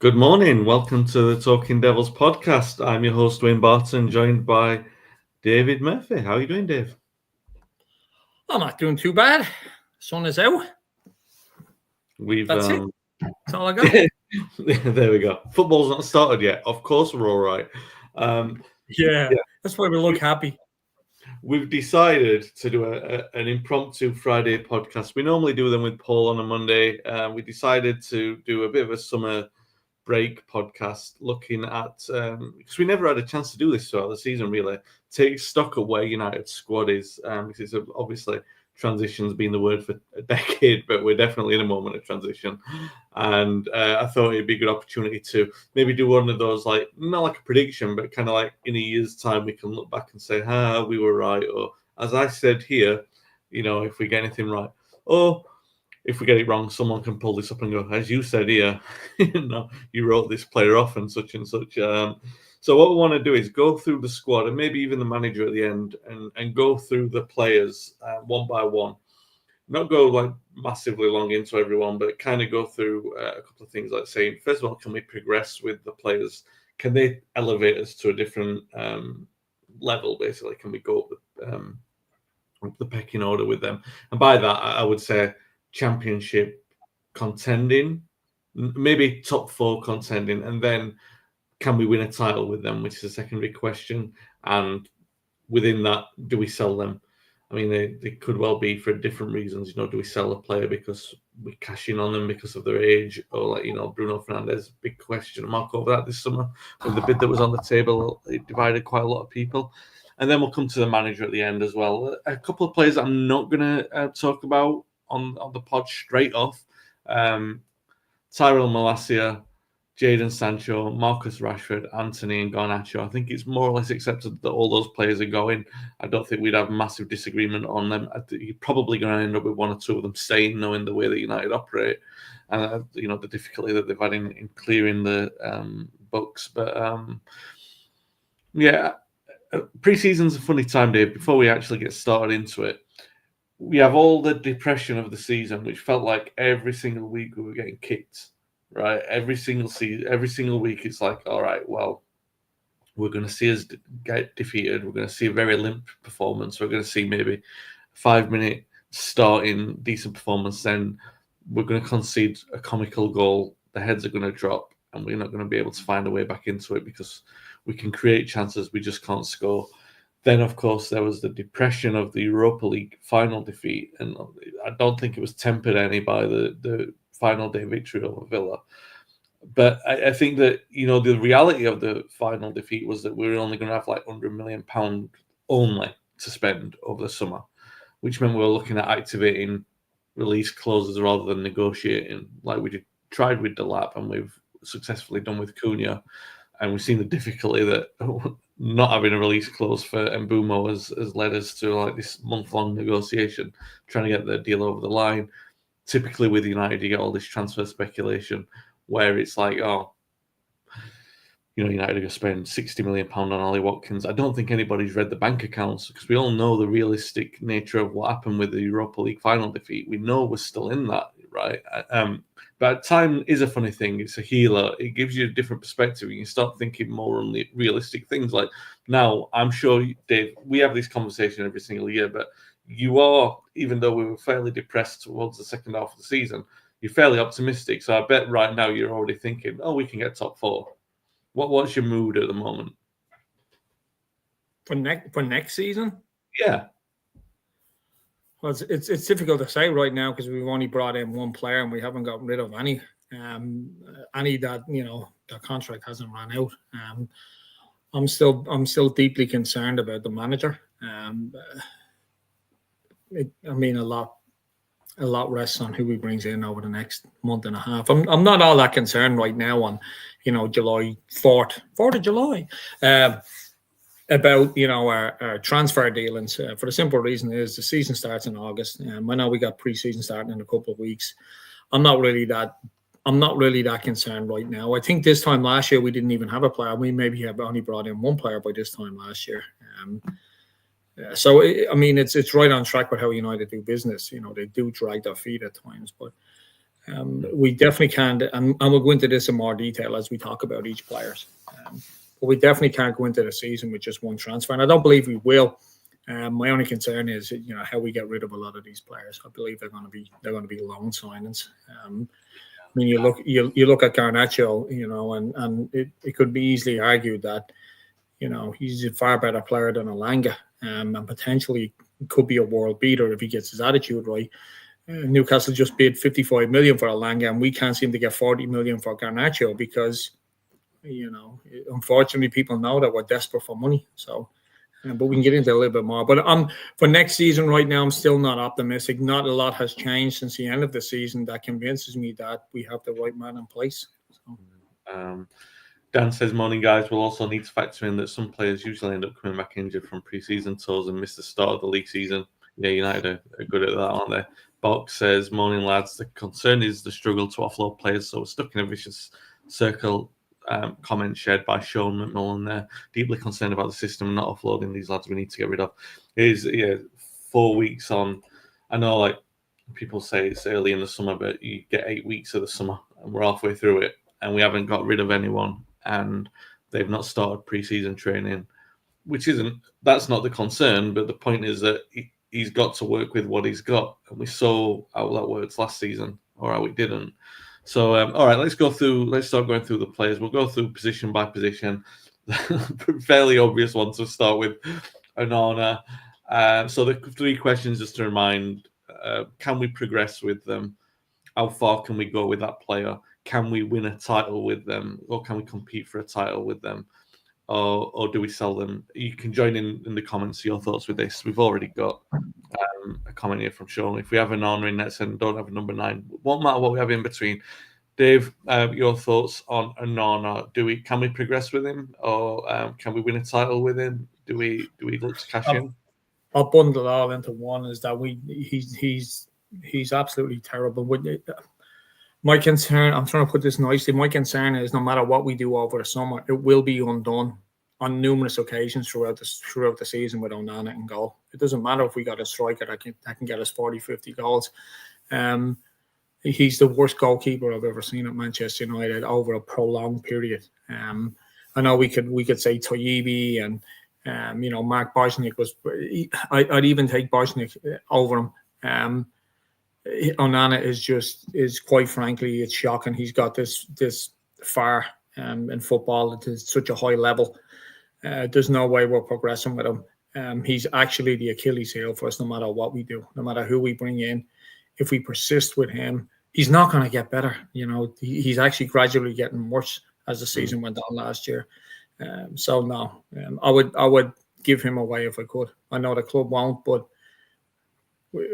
Good morning. Welcome to the Talking Devils podcast. I'm your host, Dwayne Barton, joined by David Murphy. How are you doing, Dave? I'm not doing too bad. Sun is out. That's it. That's all I got. There we go. Football's not started yet. Of course, we're all right. Yeah, that's why we look happy. We've decided to do an impromptu Friday podcast. We normally do them with Paul on a Monday. We decided to do a bit of a summer break podcast looking at because we never had a chance to do this throughout the season, really take stock of where United's squad is, because it's obviously transition's been the word for a decade, but we're definitely in a moment of transition, and I thought it'd be a good opportunity to maybe do one of those, like, not like a prediction, but kind of like in a year's time we can look back and say, we were right, or as I said here, if we get anything right, or if we get it wrong, someone can pull this up and go, as you said here, you wrote this player off and such and such. So what we want to do is go through the squad and maybe even the manager at the end and go through the players one by one. Not go like massively long into everyone, but kind of go through a couple of things, like saying, first of all, can we progress with the players? Can they elevate us to a different level, basically? Can we go up the pecking order with them? And by that, I would say championship contending, maybe top four contending, and then can we win a title with them, which is a secondary question. And within that, do we sell them? I mean, they could well be for different reasons. Do we sell a player because we cash in on them because of their age, or Bruno Fernandes, big question mark over that this summer with the bid that was on the table. It divided quite a lot of people. And then we'll come to the manager at the end as well. A couple of players I'm not going to talk about on the pod straight off. Tyrell Malacia, Jadon Sancho, Marcus Rashford, Anthony and Garnacho. I think it's more or less accepted that all those players are going. I don't think we'd have massive disagreement on them. I think you're probably going to end up with one or two of them staying, knowing the way that United operate, and the difficulty that they've had in clearing the books. But pre-season's a funny time, Dave. Before we actually get started into it, we have all the depression of the season, which felt like every single week we were getting kicked, right? Every single week, it's like, all right, well, we're going to see us get defeated. We're going to see a very limp performance. We're going to see maybe a 5-minute starting decent performance. Then we're going to concede a comical goal. The heads are going to drop, and we're not going to be able to find a way back into it because we can create chances, we just can't score. Then, of course, there was the depression of the Europa League final defeat, and I don't think it was tempered any by the final day victory over Villa. But I think that, the reality of the final defeat was that we were only going to have like £100 million only to spend over the summer, which meant we were looking at activating release clauses rather than negotiating, like we tried with Delap and we've successfully done with Cunha. And we've seen the difficulty that not having a release clause for Mbumo has led us to like this month-long negotiation, trying to get the deal over the line. Typically with United, you get all this transfer speculation where it's like, United are going to spend £60 million on Ollie Watkins. I don't think anybody's read the bank accounts because we all know the realistic nature of what happened with the Europa League final defeat. We know we're still in that, right? But time is a funny thing. It's a healer. It gives you a different perspective. You can start thinking more on the realistic things. Like now, I'm sure, Dave, we have this conversation every single year, but you are, even though we were fairly depressed towards the second half of the season, you're fairly optimistic. So I bet right now you're already thinking, we can get top four. What's your mood at the moment? For next season? Yeah. Well, it's difficult to say right now because we've only brought in one player and we haven't gotten rid of any that their contract hasn't run out. I'm still deeply concerned about the manager. A lot rests on who he brings in over the next month and a half. I'm not all that concerned right now on July 4th of July. About our transfer dealings, for the simple reason is the season starts in August. I know we got pre-season starting in a couple of weeks. I'm not really that concerned right now. I think this time last year we didn't even have a player. We maybe have only brought in one player by this time last year. So it's right on track with how United do business. They do drag their feet at times, but We definitely can't, and we'll go into this in more detail as we talk about each players. But we definitely can't go into the season with just one transfer, and I don't believe we will. My only concern is, how we get rid of a lot of these players. I believe they're going to be loan signings. I mean, you look at Garnacho, and it could be easily argued that, he's a far better player than Alanga, and potentially could be a world beater if he gets his attitude right. Newcastle just bid 55 million for Alanga, and we can't seem to get 40 million for Garnacho because, unfortunately, people know that we're desperate for money. So, but we can get into a little bit more. But for next season right now, I'm still not optimistic. Not a lot has changed since the end of the season that convinces me that we have the right man in place. So. Dan says, morning, guys. We'll also need to factor in that some players usually end up coming back injured from pre-season tours and miss the start of the league season. Yeah, United are good at that, aren't they? Box says, morning, lads. The concern is the struggle to offload players, so we're stuck in a vicious circle. Comment shared by Sean McMullen there. Deeply concerned about the system and not offloading these lads we need to get rid of. It is 4 weeks on. I know, like, people say it's early in the summer, but you get 8 weeks of the summer and we're halfway through it and we haven't got rid of anyone and they've not started pre-season training, that's not the concern, but the point is that he's got to work with what he's got, and we saw how that works last season, or how it didn't. So, all right, let's start going through the players. We'll go through position by position. Fairly obvious one to start with, Onana. So the 3 questions just to remind, can we progress with them? How far can we go with that player? Can we win a title with them? Or can we compete for a title with them? Or do we sell them? You can join in the comments your thoughts with this. We've already got a comment here from Sean. If we have an honor in net and don't have a number 9, won't matter what we have in between. Dave, your thoughts on Onana? Can we progress with him, or can we win a title with him? Do we look to cash in? I'll bundle it all into one. Is that he's absolutely terrible. My concern, I'm trying to put this nicely, my concern is no matter what we do over the summer, it will be undone on numerous occasions throughout the season with Onana in goal. It doesn't matter if we got a striker that can get us 40, 50 goals. He's the worst goalkeeper I've ever seen at Manchester United over a prolonged period. I know we could say Toyibi and Mark Bosniak was. I'd even take Bosniak over him. Onana is quite frankly, it's shocking. He's got this far in football to such a high level. There's no way we're progressing with him. He's actually the Achilles heel for us no matter what we do, no matter who we bring in. If we persist with him, he's not going to get better. He's actually gradually getting worse as the season went on last year. So no, I would give him away if I could. I know the club won't, but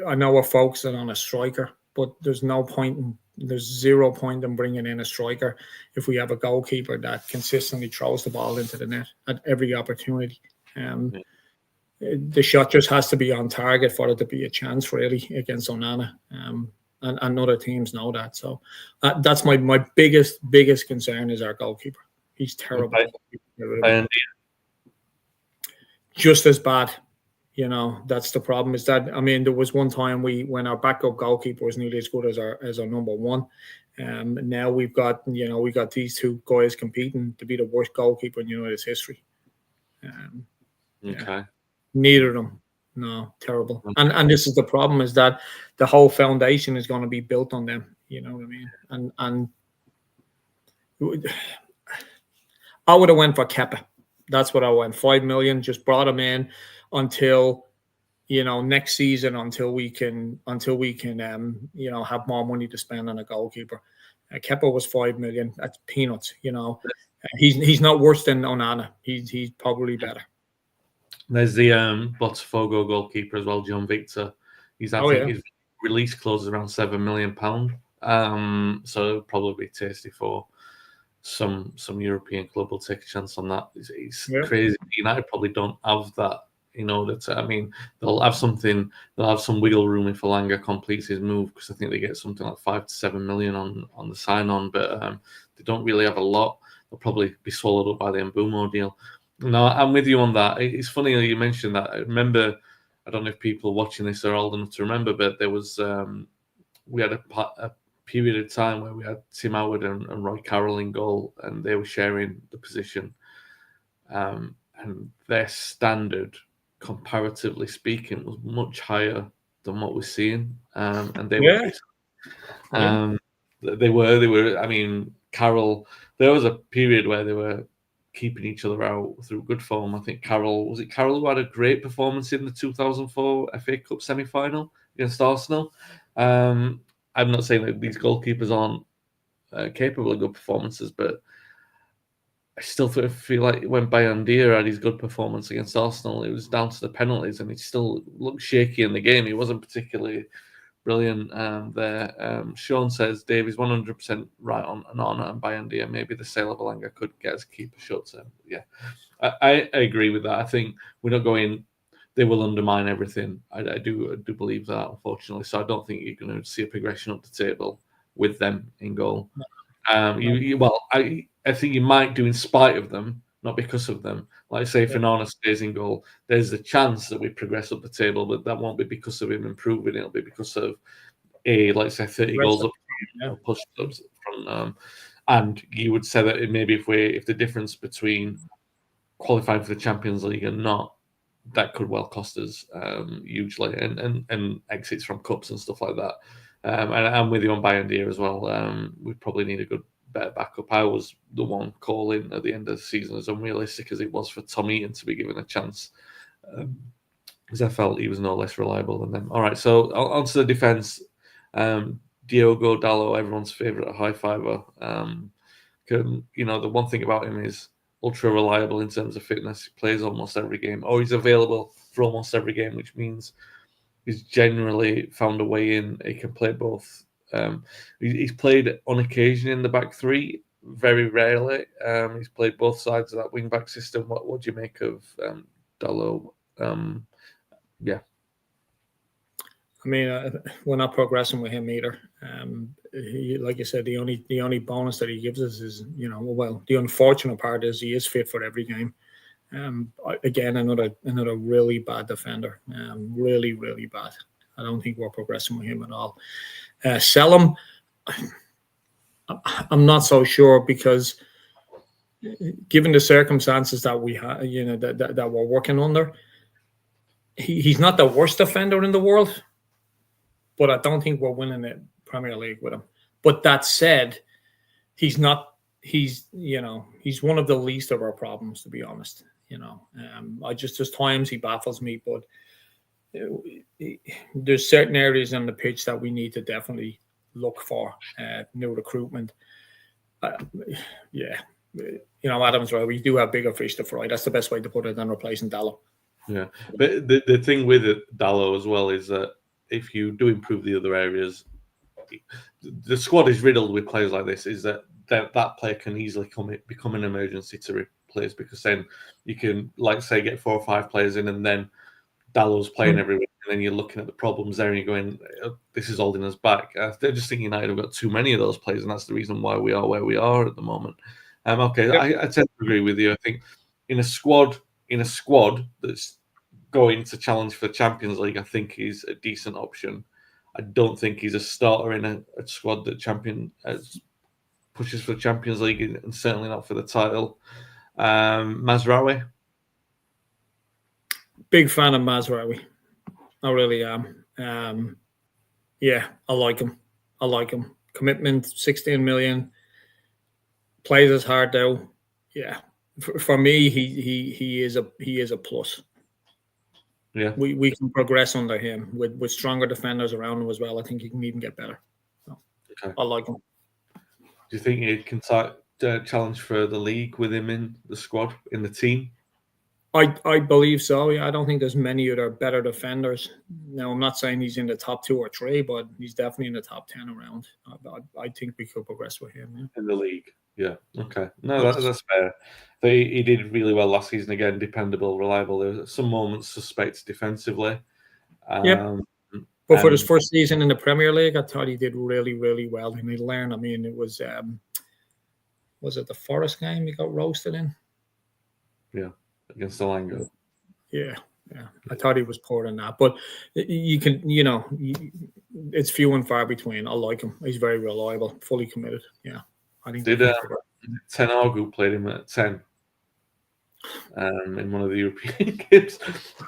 I know we're focusing on a striker, but there's 0 point in bringing in a striker if we have a goalkeeper that consistently throws the ball into the net at every opportunity. The shot just has to be on target for it to be a chance, really, against Onana. And other teams know that. So that's my biggest concern is our goalkeeper. He's terrible. Just as bad. That's the problem. Is that there was one time when our backup goalkeeper was nearly as good as our number 1. Now we've got these 2 guys competing to be the worst goalkeeper in United's history. Okay. Neither of them. No, terrible. And this is the problem, is that the whole foundation is going to be built on them. You know what I mean? And I would have went for Kepa. That's what I went. 5 million, just brought him in until next season, until we can have more money to spend on a goalkeeper. Kepa was 5 million. That's peanuts. He's not worse than Onana. He's probably better. There's the Botafogo goalkeeper as well, John Victor. His release clause is around £7 million. So it'll probably be tasty for some European club will take a chance on that. It's crazy. United probably don't have that in order to. They'll have some wiggle room if Alanga completes his move, because I think they get something like 5 to 7 million on the sign-on, but they don't really have a lot. They'll probably be swallowed up by the Mbumo deal. No, I'm with you on that. It's funny that you mentioned that. I remember, I don't know if people watching this are old enough to remember, but there was we had a period of time where we had Tim Howard and Roy Carroll in goal, and they were sharing the position. And their standard, comparatively speaking, was much higher than what we're seeing. And they were. They were. I mean, Carroll. There was a period where they were keeping each other out through good form. I think Carroll who had a great performance in the 2004 FA Cup semi-final against Arsenal. I'm not saying that these goalkeepers aren't capable of good performances, but I still feel like when Bayandir had his good performance against Arsenal, it was down to the penalties, and he still looked shaky in the game. He wasn't particularly brilliant there. Sean says Dave is 100% right on and Bayandir. Maybe the sale of Alanga could get us keeper shut term. Yeah, I agree with that. I think we're not going. They will undermine everything. I do believe that, unfortunately. So I don't think you're going to see a progression up the table with them in goal. I think you might do in spite of them, not because of them. Like say, if Onana stays in goal, there's a chance that we progress up the table, but that won't be because of him improving. It'll be because of let's say 30 goals up, pushed up from. And you would say that maybe if the difference between qualifying for the Champions League and not, that could well cost us hugely, and exits from cups and stuff like that. And I'm with you on Bayandir as well. We probably need a better backup. I was the one calling at the end of the season as unrealistic as it was for Tom Eaton to be given a chance, because I felt he was no less reliable than them. All right, so on to the defence. Diogo Dalot, everyone's favourite high fiver. The one thing about him is ultra reliable in terms of fitness. He plays almost every game, or he's available for almost every game, which means he's generally found a way in. He can play both. He's played on occasion in the back three, very rarely. He's played both sides of that wing back system. What do you make of Dalot? Yeah. I mean, we're not progressing with him either. Like you said, the only bonus that he gives us is, the unfortunate part is he is fit for every game. Again, another really bad defender. Really, really bad. I don't think we're progressing with him at all. Sell him. I'm not so sure, because given the circumstances that we have, that we're working under, he's not the worst defender in the world, but I don't think we're winning the Premier League with him. But that said, he's one of the least of our problems, to be honest. Just times he baffles me, but there's certain areas on the pitch that we need to definitely look for new recruitment. Adam's right. We do have bigger fish to fry. That's the best way to put it than replacing Dalot. Yeah, but the thing with Dalot as well is that if you do improve the other areas, the squad is riddled with players like this. Is that player can easily become an emergency to replace, because then you can, like say, get 4 or 5 players in, and then Dallow's playing every week, and then you're looking at the problems there and you're going, this is holding us back. I just think United have got too many of those players, and that's the reason why we are where we are at the moment. I tend to agree with you. I think in a squad that's going to challenge for the Champions League, I think he's a decent option. I don't think he's a starter in a squad that pushes for the Champions League, and certainly not for the title. Mazraoui. Big fan of Mazraoui. I really am. I like him. Commitment, 16 million. Plays his heart out. Yeah. For me, he is a plus. Yeah. We can progress under him with stronger defenders around him as well. I think he can even get better. So, okay. I like him. Do you think he can challenge for the league with him in the squad, in the team? I believe so. Yeah, I don't think there's many other better defenders. Now, I'm not saying he's in the top 2 or 3, but he's definitely in the top 10 around. I think we could progress with him. Yeah. In the league. Yeah. Okay. No, that's fair. He did really well last season again. Dependable, reliable. There was some moments suspect defensively. But for his first season in the Premier League, I thought he did really, really well. And he learned. I mean, it was it the Forest game he got roasted in? Yeah, against Alanga. Yeah. Yeah, I thought he was poor than that, but you can, it's few and far between. I like him. He's very reliable, fully committed. Yeah, I think. Did Ten Argu played him at 10 in one of the European games?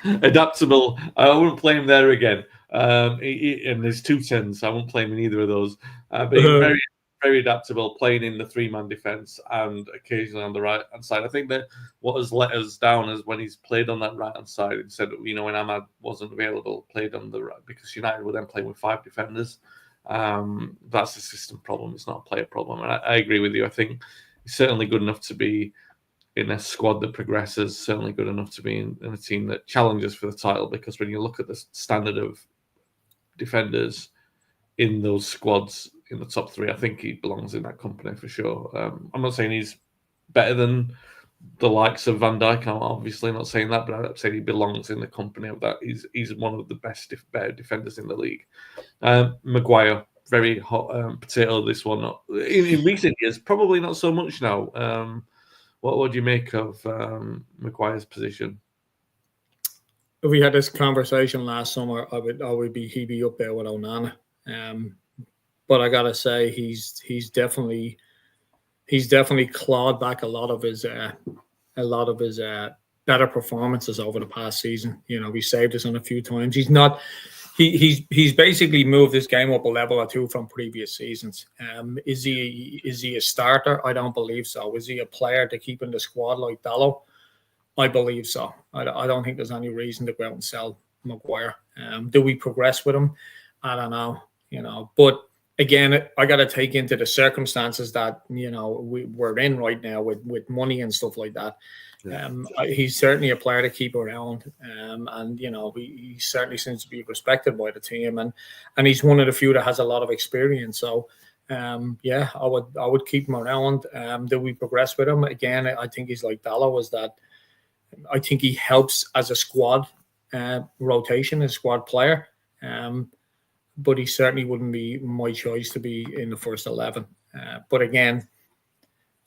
Adaptable. I wouldn't play him there again. And there's 2 10s. I won't play him in either of those. But he's very, very adaptable, playing in the 3-man defence and occasionally on the right hand side. I think that what has let us down is when he's played on that right hand side instead of, when Ahmad wasn't available, played on the right, because United were then playing with 5 defenders. That's a system problem. It's not a player problem. And I agree with you. I think he's certainly good enough to be in a squad that progresses, certainly good enough to be in a team that challenges for the title, because when you look at the standard of defenders in those squads in the top 3, I think he belongs in that company for sure. I'm not saying he's better than the likes of Van Dijk. I'm obviously not saying that, but I'd say he belongs in the company of that. He's one of the best, better defenders in the league. Maguire, very hot potato. This one in recent years, probably not so much now. What do you make of Maguire's position? If we had this conversation last summer, he'd be up there with Onana. But I gotta say, he's definitely clawed back a lot of his better performances over the past season. He saved us on a few times. He's basically moved his game up a level or 2 from previous seasons. Is he a starter? I don't believe so. Is he a player to keep in the squad like Dalot? I believe so. I don't think there's any reason to go out and sell Maguire. Do we progress with him? I don't know. But again, I got to take into the circumstances that we're in right now with money and stuff like that. Yeah. He's certainly a player to keep around, and he certainly seems to be respected by the team, and he's one of the few that has a lot of experience. So, I would keep him around. Do we progress with him? Again, I think he's like Dalot, was that I think he helps as a squad rotation, a squad player. But he certainly wouldn't be my choice to be in the first 11. But again,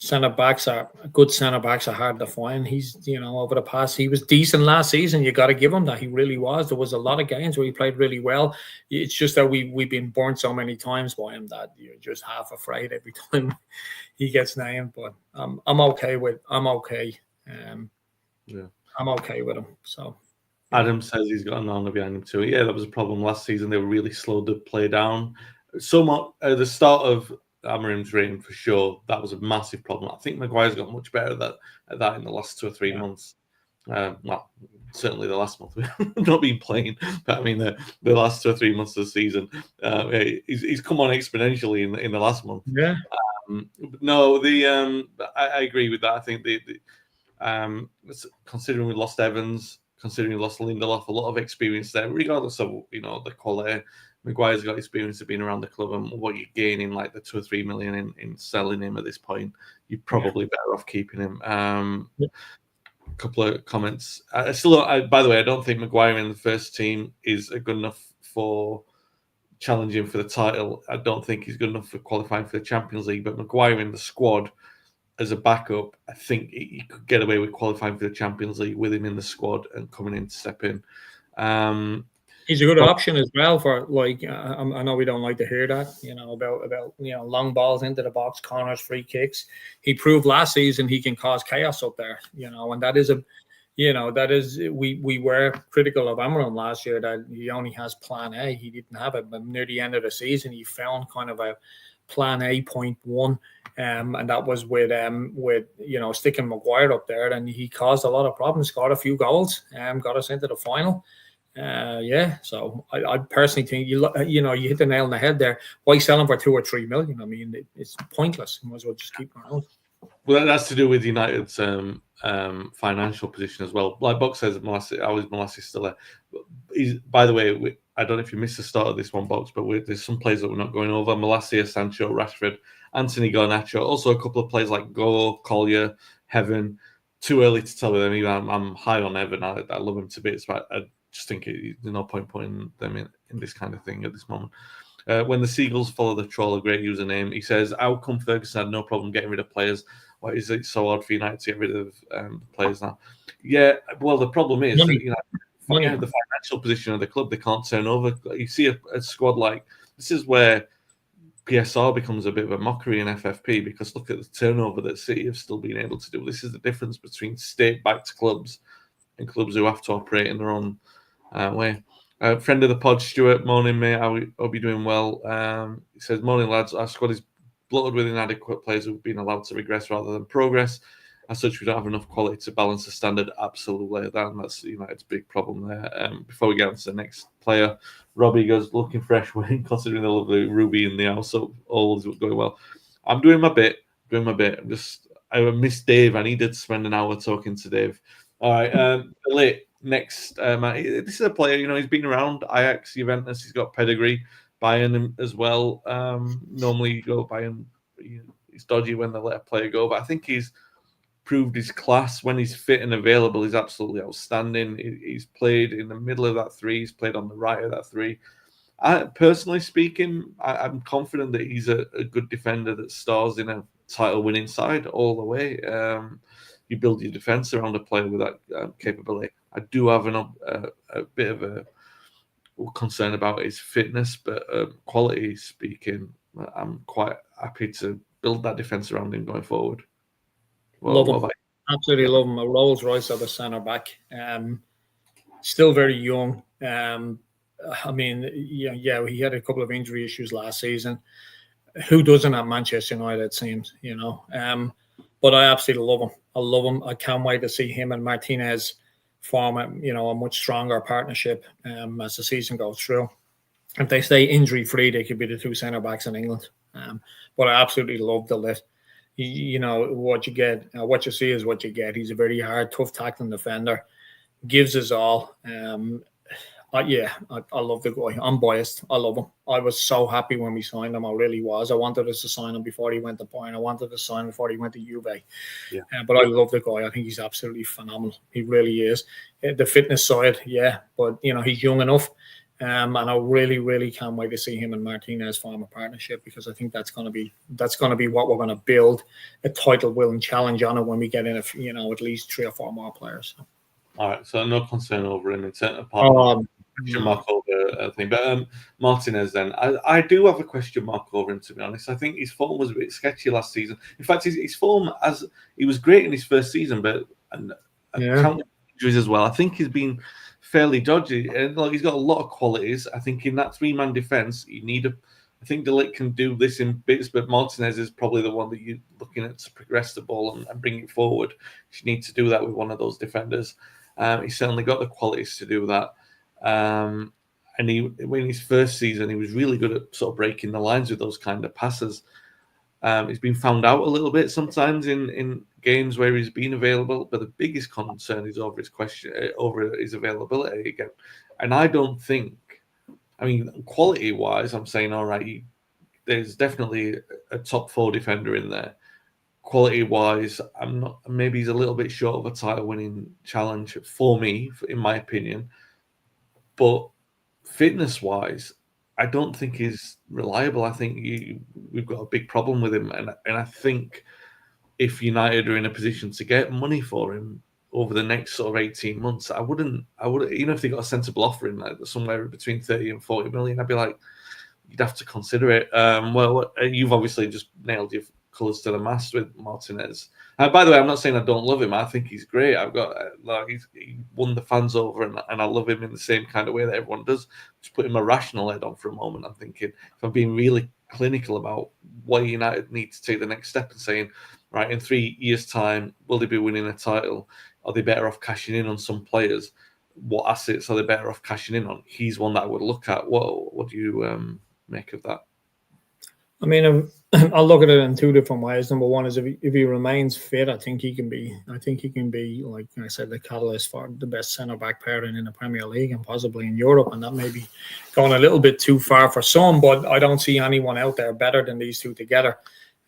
good centre backs are hard to find. He's, over the past, he was decent last season. You got to give him that. He really was. There was a lot of games where he played really well. It's just that we've been burnt so many times by him that you're just half afraid every time he gets named. But I'm okay. I'm okay with him. So. Adam says he's got Onana behind him too. Yeah, that was a problem last season. They were really slow to play down. Somewhat at the start of Amarim's reign, for sure, that was a massive problem. I think Maguire's got much better at that in the last 2 or 3 months. Well, certainly the last month. We've not been playing, but I mean the last 2 or 3 months of the season. He's come on exponentially in the last month. Yeah. I agree with that. I think considering we lost Evans, considering we lost Lindelof, a lot of experience there, regardless of the quality. Maguire's got experience of being around the club, and what you're gaining, like the 2 or 3 million in selling him at this point, you're probably better off keeping him. A couple of comments. By the way, I don't think Maguire in the first team is good enough for challenging for the title. I don't think he's good enough for qualifying for the Champions League, but Maguire in the squad as a backup, I think he could get away with qualifying for the Champions League with him in the squad and coming in to step in. He's a good option as well for, like, I know we don't like to hear that, about long balls into the box, corners, free kicks. He proved last season he can cause chaos up there, and that is we were critical of Amarim last year that he only has plan A. He didn't have it, but near the end of the season, he found kind of a plan A.1, and that was with sticking Maguire up there, and he caused a lot of problems, scored a few goals, got us into the final. So I personally think you hit the nail on the head there. Why sell him for 2 or 3 million? I mean, it's pointless. You might as well just keep him around. Well, that's to do with United's financial position as well. Like Box says, Molasses still there. By the way, I don't know if you missed the start of this one, Box, but there's some players that we're not going over. Molasses, Sancho, Rashford, Anthony Garnacho. Also a couple of players like Go, Collier, Heaven. Too early to tell with them. Even I'm high on Evan. I love him to bits, but I just think there's no point putting them in this kind of thing at this moment. When the Seagulls follow the troll, a great username. He says, how come Ferguson had no problem getting rid of players? Why is it so hard for United to get rid of players now? Yeah, well, the problem is that, the financial position of the club. They can't turn over. You see a squad like this is where PSR becomes a bit of a mockery in FFP, because look at the turnover that City have still been able to do. This is the difference between state-backed clubs and clubs who have to operate in their own way. Friend of the pod, Stuart, morning, mate. I hope you're doing well. He says, morning, lads. Our squad is bloated with inadequate players who've been allowed to regress rather than progress. As such, we don't have enough quality to balance the standard. Absolutely. That's United's big problem there. Before we get on to the next player, Robbie goes, looking fresh when considering the lovely Ruby in the house. So all is going well. I'm doing my bit. I miss Dave. I needed to spend an hour talking to Dave. All right. Next, this is a player, he's been around Ajax, Juventus. He's got pedigree. Bayern as well. Normally you go Bayern. It's dodgy when they let a player go, but I think he's proved his class when he's fit and available. He's absolutely outstanding. He's played in the middle of that three. He's played on the right of that three. Personally speaking, I'm confident that he's a good defender that stars in a title-winning side all the way. You build your defence around a player with that capability. I do have a bit of a concern about his fitness, but quality speaking, I'm quite happy to build that defence around him going forward. Love him. Absolutely love him. A Rolls Royce of a centre back. Still very young. I mean, yeah, he had a couple of injury issues last season. Who doesn't at Manchester United, it seems, But I absolutely love him. I love him. I can't wait to see him and Martinez form a much stronger partnership as the season goes through. If they stay injury-free, they could be the two centre backs in England. But I absolutely love the lift. What you get, what you see is what you get. He's a very hard, tough tackling defender. Gives us all. I love the guy. I'm biased. I love him. I was so happy when we signed him. I really was. I wanted us to sign him before he went to Bayern. I wanted to sign him before he went to Juve. Yeah. But I love the guy. I think he's absolutely phenomenal. He really is. The fitness side, yeah. But, he's young enough. And I really, really can't wait to see him and Martinez form a partnership, because I think that's going to be what we're going to build a title-winning challenge on it when we get in at least 3 or 4 more players. So. All right, so no concern over him in terms of part question mark over thing, but Martinez. Then I do have a question mark over him, to be honest. I think his form was a bit sketchy last season. In fact, his form he was great in his first season, but counting injuries as well. I think he's been fairly dodgy, and he's got a lot of qualities. I think in that 3-man defense, you need I think De Ligt can do this in bits, but Martinez is probably the one that you're looking at to progress the ball and bring it forward. You need to do that with one of those defenders. He's certainly got the qualities to do that. And in his first season, he was really good at sort of breaking the lines with those kind of passes. He's been found out a little bit sometimes in games where he's been available, but the biggest concern is over his availability again. And I don't think, quality-wise, I'm saying, all right, there's definitely a top 4 defender in there. Quality-wise, maybe he's a little bit short of a title-winning challenge for me, in my opinion. But fitness-wise, I don't think he's reliable. I think we've got a big problem with him, and I think if United are in a position to get money for him over the next sort of 18 months, I would, even if they got a sensible offer in like somewhere between 30 and 40 million, I'd be like, you'd have to consider it. Well, you've obviously just nailed your colours to the mast with Martinez. By the way, I'm not saying I don't love him. I think he's great. I've got he won the fans over, and I love him in the same kind of way that everyone does. Just put him a rational head on for a moment. I'm thinking, if I'm being really clinical about why United need to take the next step and saying, right, in 3 years' time, will they be winning a title? Are they better off cashing in on some players? What assets are they better off cashing in on? He's one that I would look at. What do you make of that? I'll look at it in 2 different ways. Number one is if he remains fit, I think he can be, like I said, the catalyst for the best centre back pairing in the Premier League and possibly in Europe. And that may be going a little bit too far for some, but I don't see anyone out there better than these two together.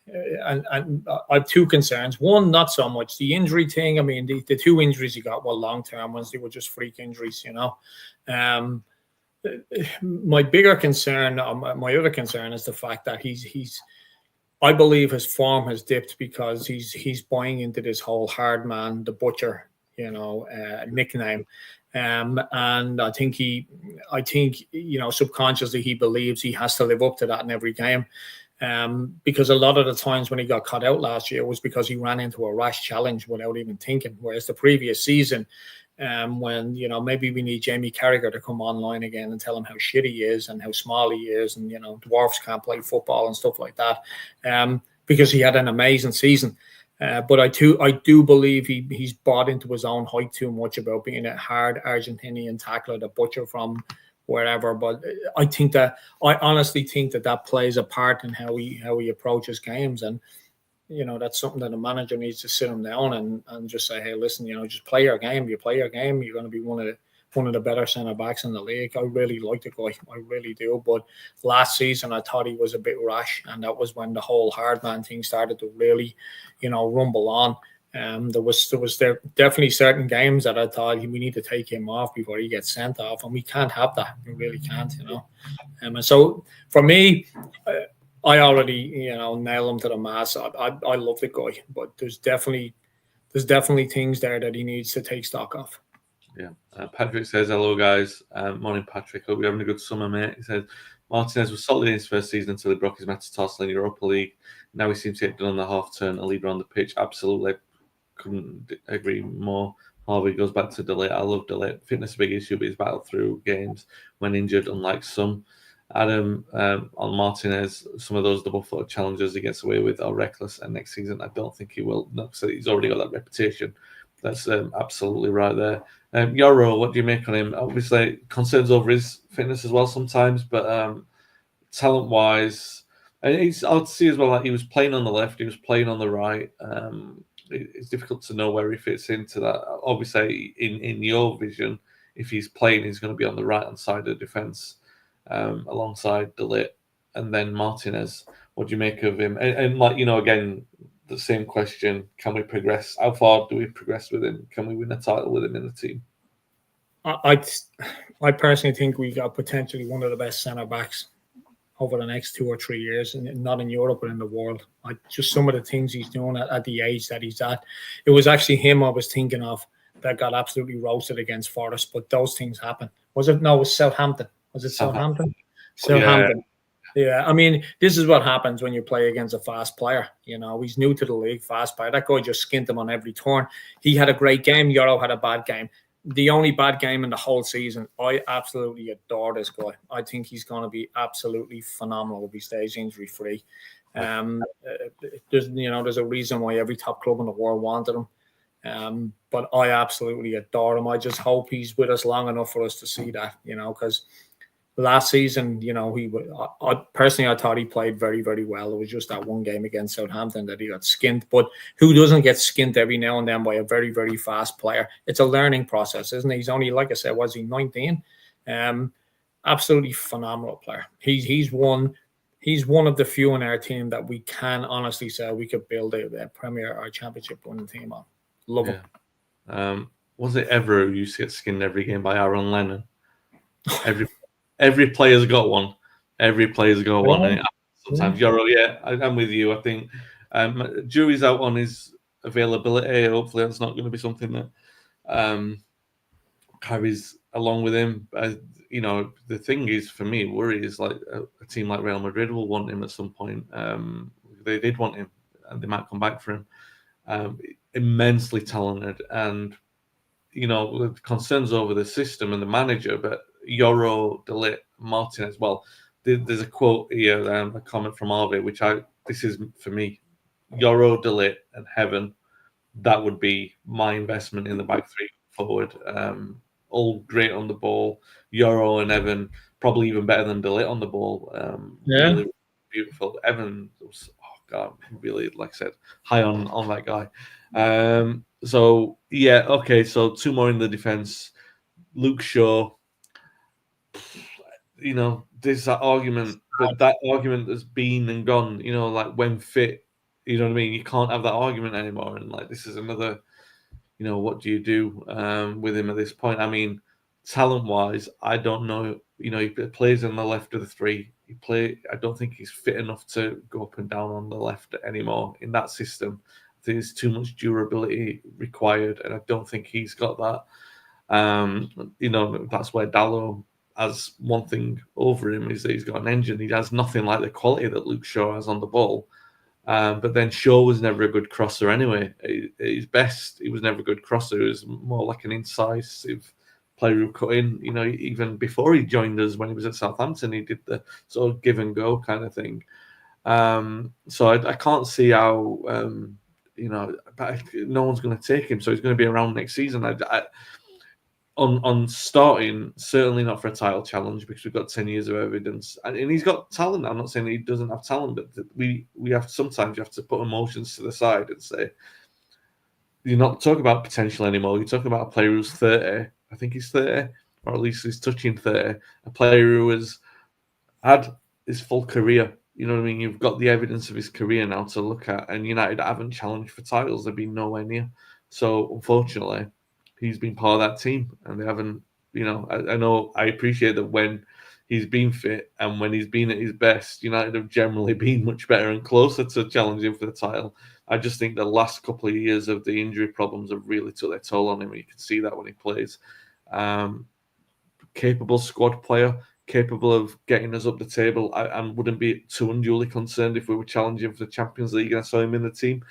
And I have 2 concerns. One, not so much the injury thing. The 2 injuries he got were long-term ones. They were just freak injuries, My other concern is the fact that I believe his form has dipped because he's buying into this whole hard man, the butcher, nickname. And I think subconsciously he believes he has to live up to that in every game. Because a lot of the times when he got cut out last year was because he ran into a rash challenge without even thinking. Whereas the previous season, when maybe we need Jamie Carragher to come online again and tell him how shit he is and how small he is, and dwarfs can't play football and stuff like that, because he had an amazing season. But I do believe he's bought into his own hype too much about being a hard Argentinian tackler, the butcher from wherever. But I honestly think that plays a part in how he approaches games, and that's something that a manager needs to sit him down and just say, hey, listen, just play your game. You play your game, you're going to be one of the better centre backs in the league. I really like the guy, I really do. But last season, I thought he was a bit rash, and that was when the whole hard man thing started to really, rumble on. There was definitely certain games that I thought we need to take him off before he gets sent off, and we can't have that. We really can't, And so for me, I already nail him to the mast. I love the guy, but there's definitely things there that he needs to take stock of. Yeah. Patrick says, hello, guys. Morning, Patrick. Hope you're having a good summer, mate. He says, Martinez was solid in his first season until he broke his metatarsal in Europa League. Now he seems to get done on the half turn, a leader on the pitch. Absolutely. Couldn't agree more. Harvey goes back to De Ligt. I love De Ligt. Fitness is a big issue, but he's battled through games when injured, unlike some. Adam, on Martinez, some of those double-footed challenges he gets away with are reckless, and next season I don't think he will. No, so he's already got that reputation. That's absolutely right there. Yoro, what do you make on him? Obviously, concerns over his fitness as well sometimes, but talent-wise, I'd see as well that he was playing on the left, he was playing on the right. It's difficult to know where he fits into that. Obviously, in your vision, if he's playing, he's going to be on the right-hand side of the defence, alongside De Ligt, and then Martinez. What do you make of him? And again, the same question: can we progress? How far do we progress with him? Can we win a title with him in the team? I personally think we got potentially one of the best centre backs over the next 2 or 3 years, and not in Europe but in the world. Just some of the things he's doing at the age that he's at. It was actually him I was thinking of that got absolutely roasted against Forest, but those things happen. Was it? No, it was Southampton. Was it Southampton? Southampton. Yeah. I mean, this is what happens when you play against a fast player. He's new to the league, fast player. That guy just skinned him on every turn. He had a great game. Yoro had a bad game. The only bad game in the whole season. I absolutely adore this guy. I think he's going to be absolutely phenomenal if he stays injury free. There's a reason why every top club in the world wanted him. But I absolutely adore him. I just hope he's with us long enough for us to see that. Because last season, I personally thought he played very, very well. It was just that one game against Southampton that he got skinned. But who doesn't get skinned every now and then by a very, very fast player? It's a learning process, isn't it? He's only, like I said, was he 19? Absolutely phenomenal player. He's one of the few in our team that we can honestly say we could build a Premier or Championship winning team on. Love him. Was it ever who used to get skinned every game by Aaron Lennon? Every player's got one. Every player's got one. And sometimes I'm with you. I think jury's out on his availability. Hopefully, that's not going to be something that carries along with him. The thing is, for me, worry is like a team like Real Madrid will want him at some point. They did want him, and they might come back for him. Immensely talented, and concerns over the system and the manager, but Yoro, De Ligt, Martinez. Well, there's a quote here, a comment from Harvey, which this is for me, Yoro, De Ligt, and Heaven. That would be my investment in the back three forward. All great on the ball. Yoro and Evan probably even better than De Ligt on the ball. Really beautiful. Evan was, really, like I said, high on that guy. So two more in the defense. Luke Shaw. There's that argument, but that argument has been and gone. Like when fit, you know what I mean. You can't have that argument anymore. And like this is another. What do you do with him at this point? I mean, talent-wise, I don't know. He plays on the left of the three. I don't think he's fit enough to go up and down on the left anymore in that system. I think there's too much durability required, and I don't think he's got that. That's where Dalot has one thing over him, is that he's got an engine. He has nothing like the quality that Luke Shaw has on the ball. But then Shaw was never a good crosser anyway. At his best, he was never a good crosser. He was more like an incisive player who cut in. Even before he joined us, when he was at Southampton, he did the sort of give and go kind of thing. So I can't see how, no one's going to take him. So he's going to be around next season. On starting, certainly not for a title challenge, because we've got 10 years of evidence, and he's got talent. I'm not saying he doesn't have talent, but we have sometimes you have to put emotions to the side and say, you're not talking about potential anymore. You're talking about a player who's 30. I think he's 30, or at least he's touching 30. A player who has had his full career. You know what I mean? You've got the evidence of his career now to look at, and United haven't challenged for titles. They've been nowhere near. So unfortunately, he's been part of that team, and they haven't. I know, I appreciate that when he's been fit and when he's been at his best, United have generally been much better and closer to challenging for the title. I just think the last couple of years of the injury problems have really took their toll on him. You can see that when he plays. Capable squad player, capable of getting us up the table. I wouldn't be too unduly concerned if we were challenging for the Champions League and I saw him in the team.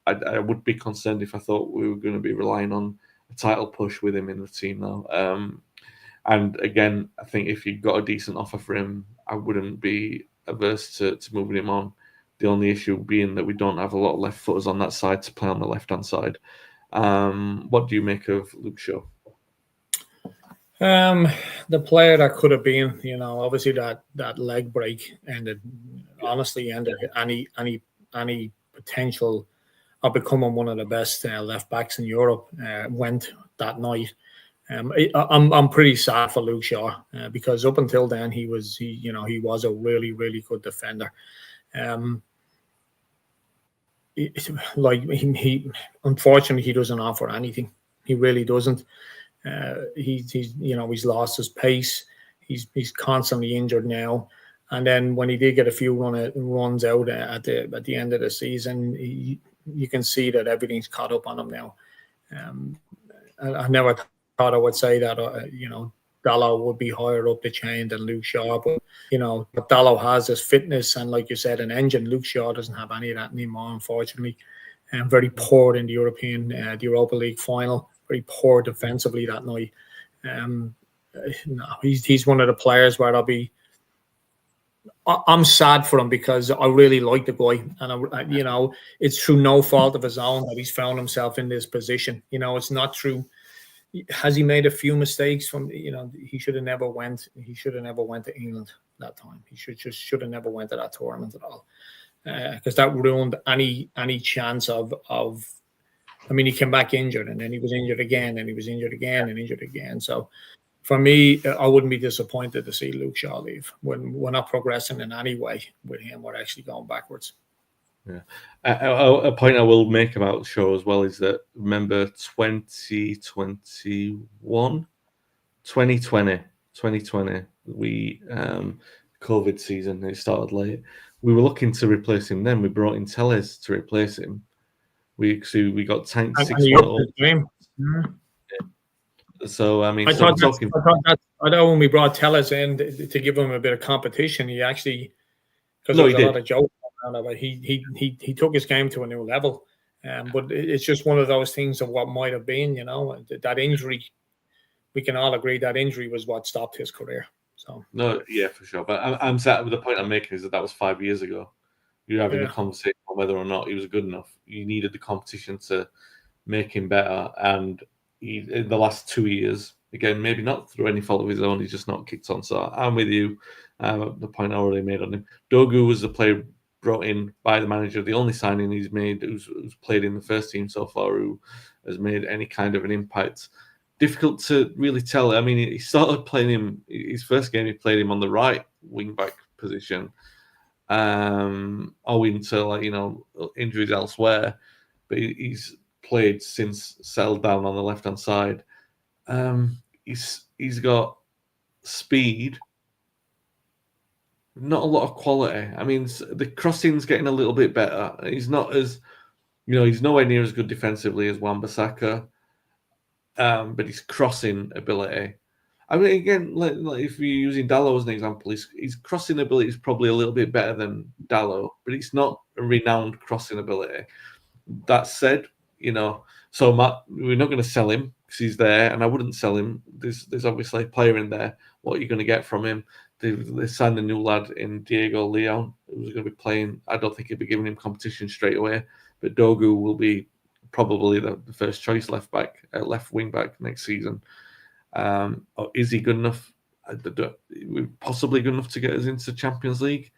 I would be concerned if I thought we were going to be relying on a title push with him in the team now. And again, I think if you got a decent offer for him, I wouldn't be averse to moving him on. The only issue being that we don't have a lot of left footers on that side to play on the left-hand side. What do you make of Luke Shaw? The player that could have been, obviously that leg break ended any potential of becoming one of the best left backs in Europe went that night. I'm pretty sad for Luke Shaw because up until then he was a really, really good defender. He unfortunately he doesn't offer anything. He really doesn't. He's lost his pace. He's constantly injured now. And then when he did get a few runs out at the end of the season, you can see that everything's caught up on him now. I never thought I would say that Dalot would be higher up the chain than Luke Shaw, but what Dalot has is fitness and, like you said, an engine. Luke Shaw doesn't have any of that anymore, unfortunately. Very poor in the Europa League final. Very poor defensively that night. He's one of the players where I'm sad for him because I really like the guy, and it's through no fault of his own that he's found himself in this position. It's not true. Has he made a few mistakes? He should have never went. He should have never went to England that time. He should have never went to that tournament at all, because that ruined any chance of. I mean, he came back injured, and then he was injured again, and he was injured again, and injured again. So, for me, I wouldn't be disappointed to see Luke Shaw leave. We're not progressing in any way with him. We're actually going backwards. Yeah. A point I will make about Shaw as well is that, remember 2020, we COVID season, it started late. We were looking to replace him then. We brought in Telles to replace him. We got tanked 6-1. So I mean, I thought when we brought Telles in to give him a bit of competition, he actually, because there was a lot of jokes around it, but he took his game to a new level. But it's just one of those things of what might have been. That injury, we can all agree that injury was what stopped his career. So no, yeah, for sure. But I'm sad with the point I'm making is that was 5 years ago. You're having a conversation on whether or not he was good enough. You needed the competition to make him better. And in the last 2 years, again, maybe not through any fault of his own, he's just not kicked on. So I'm with you. The point I already made on him. Dogu was the player brought in by the manager, the only signing he's made who's played in the first team so far, who has made any kind of an impact. Difficult to really tell. I mean, he started playing him, his first game, he played him on the right wing-back position. Owing to injuries elsewhere, but he's played since, settled down on the left-hand side. He's got speed, not a lot of quality. I mean, the crossing's getting a little bit better. He's not as, he's nowhere near as good defensively as Wan-Bissaka. but his crossing ability. I mean, again, like if you're using Dalot as an example, his crossing ability is probably a little bit better than Dalot, but it's not a renowned crossing ability. That said, so Matt, we're not going to sell him because he's there, and I wouldn't sell him. There's obviously a player in there. What are you going to get from him? They signed a new lad in Diego Leon, who's going to be playing. I don't think he'll be giving him competition straight away, but Dogu will be probably the first choice left wing back next season. Or is he good enough? Possibly good enough to get us into Champions League.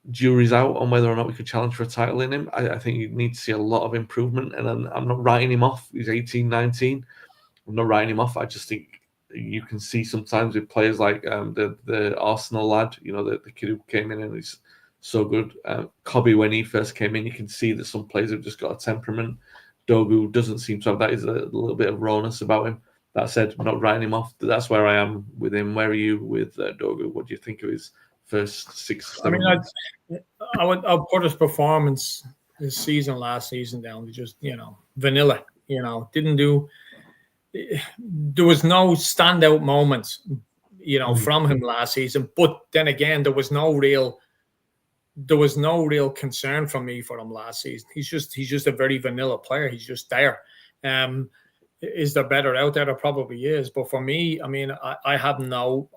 Jury's out on whether or not we could challenge for a title in him. I think you need to see a lot of improvement, and I'm not writing him off. He's 18, 19. I'm not writing him off. I just think you can see sometimes with players like the Arsenal lad, the kid who came in and he's so good. Cobby, when he first came in, you can see that some players have just got a temperament. Dogu doesn't seem to have that. Is a little bit of rawness about him. That said, I'm not writing him off. That's where I am with him. Where are you with Dogu? What do you think of his first 6, 7 months? I'll put his performance this season, last season, down to just vanilla. Didn't do. There was no standout moments, from him last season. But then again, there was no real concern from me for him last season. He's just a very vanilla player. He's just there. Is there better out there? There probably is. But for me, I mean, I have no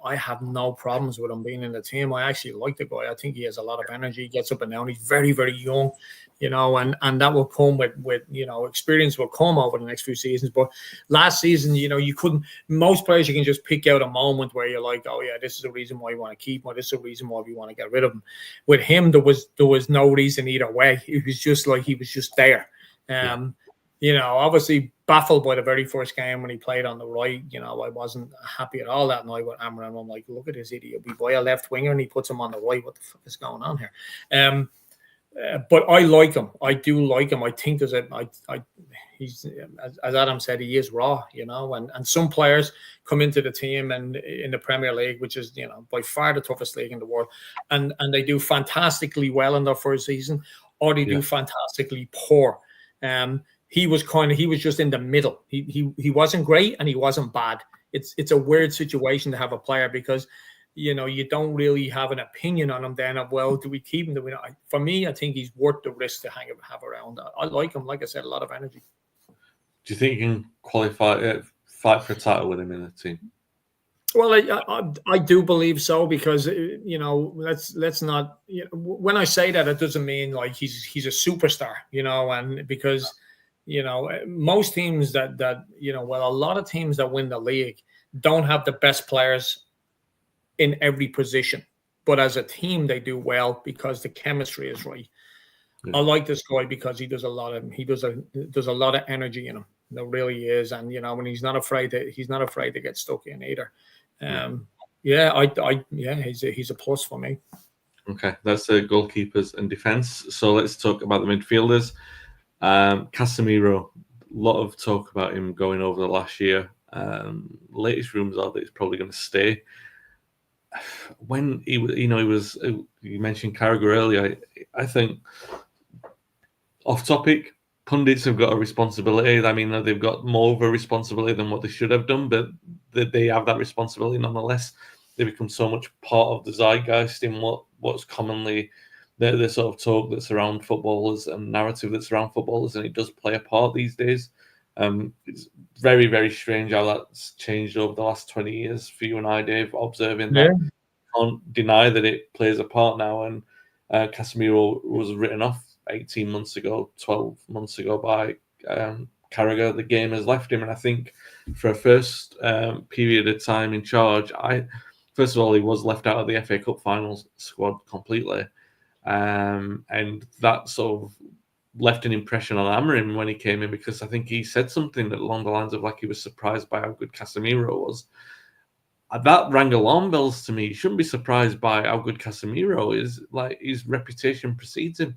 problems with him being in the team. I actually like the guy. I think he has a lot of energy. He gets up and down. He's very, very young, and that will come with experience will come over the next few seasons. But last season, you couldn't. Most players, you can just pick out a moment where you're like, oh yeah, this is the reason why you want to keep him, or this is the reason why we want to get rid of him. With him, there was no reason either way. It was just like he was just there. Obviously baffled by the very first game when he played on the right. I wasn't happy at all that night with Amram. I'm like, look at this idiot. We buy a left winger and he puts him on the right. What the fuck is going on here? But I like him. I do like him. I think he's, as Adam said, he is raw, and some players come into the team and in the Premier League, which is, by far the toughest league in the world. And they do fantastically well in their first season, or they do fantastically poor. He was just in the middle. He wasn't great and he wasn't bad. It's a weird situation to have a player because, you don't really have an opinion on him then of, well, do we keep him? Do we not? For me, I think he's worth the risk to have around. I like him. Like I said, a lot of energy. Do you think you can qualify, fight for a title with him in the team? Well, I do believe so because, let's not, when I say that, it doesn't mean like he's a superstar, and because, most teams that a lot of teams that win the league don't have the best players in every position, but as a team they do well because the chemistry is right. Yeah. I like this guy because he does a lot of energy in him. There really is, and when he's not afraid to get stuck in either. He's a plus for me. Okay, that's the goalkeepers and defense. So let's talk about the midfielders. Casemiro, a lot of talk about him going over the last year. Latest rumors are that he's probably going to stay. When he was, you mentioned Carragher earlier. I think, off topic, pundits have got a responsibility. I mean, they've got more of a responsibility than what they should have done, but they have that responsibility nonetheless. They become so much part of the zeitgeist in what's commonly the sort of talk that's around footballers and narrative that's around footballers, and it does play a part these days. It's very, very strange how that's changed over the last 20 years for you and I, Dave, observing that. Can't deny that it plays a part now, and Casemiro was written off 18 months ago, 12 months ago by Carragher. The game has left him, and I think for a first period of time in charge, first of all, he was left out of the FA Cup finals squad completely. And that sort of left an impression on Amorim when he came in, because I think he said something along the lines of like he was surprised by how good Casemiro was. That rang alarm bells to me. You shouldn't be surprised by how good Casemiro is. Like, his reputation precedes him,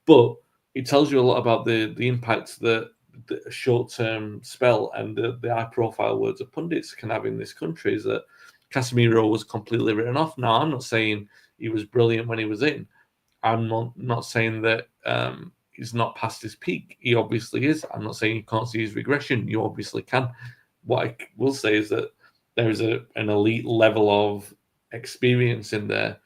but it tells you a lot about the impact that the short-term spell and the high-profile words of pundits can have in this country. Is that Casemiro was completely written off. Now, I'm not saying he was brilliant when he was in. I'm not saying that he's not past his peak. He obviously is. I'm not saying you can't see his regression. You obviously can. What I will say is that there is an elite level of experience in there.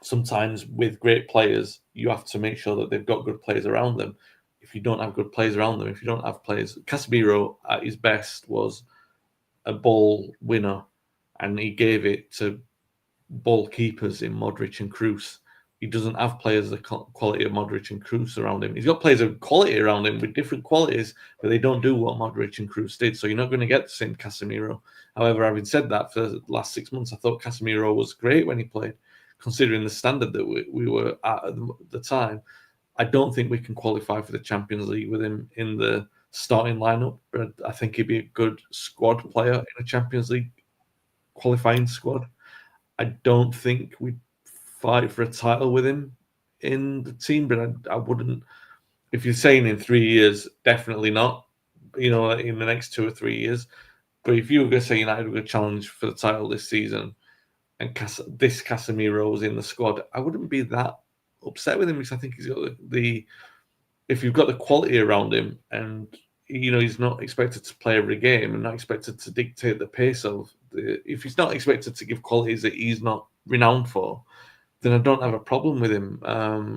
Sometimes with great players, you have to make sure that they've got good players around them. If you don't have good players around them, if you don't have players, Casemiro at his best was a ball winner, and he gave it to ball keepers in Modric and Kroos. He doesn't have players of the quality of Modric and Kroos around him. He's got players of quality around him with different qualities, but they don't do what Modric and Kroos did. So you're not going to get the same Casemiro. However, having said that, for the last 6 months, I thought Casemiro was great when he played, considering the standard that we were at the time. I don't think we can qualify for the Champions League with him in the starting lineup, but I think he'd be a good squad player in a Champions League qualifying squad. I don't think we'd fight for a title with him in the team, but I wouldn't. If you're saying in 3 years, definitely not. In the next 2 or 3 years. But if you were going to say United were going to challenge for the title this season, and this Casemiro was in the squad, I wouldn't be that upset with him, because I think he's got if you've got the quality around him, and he's not expected to play every game and not expected to dictate the pace of if he's not expected to give qualities that he's not renowned for, then I don't have a problem with him,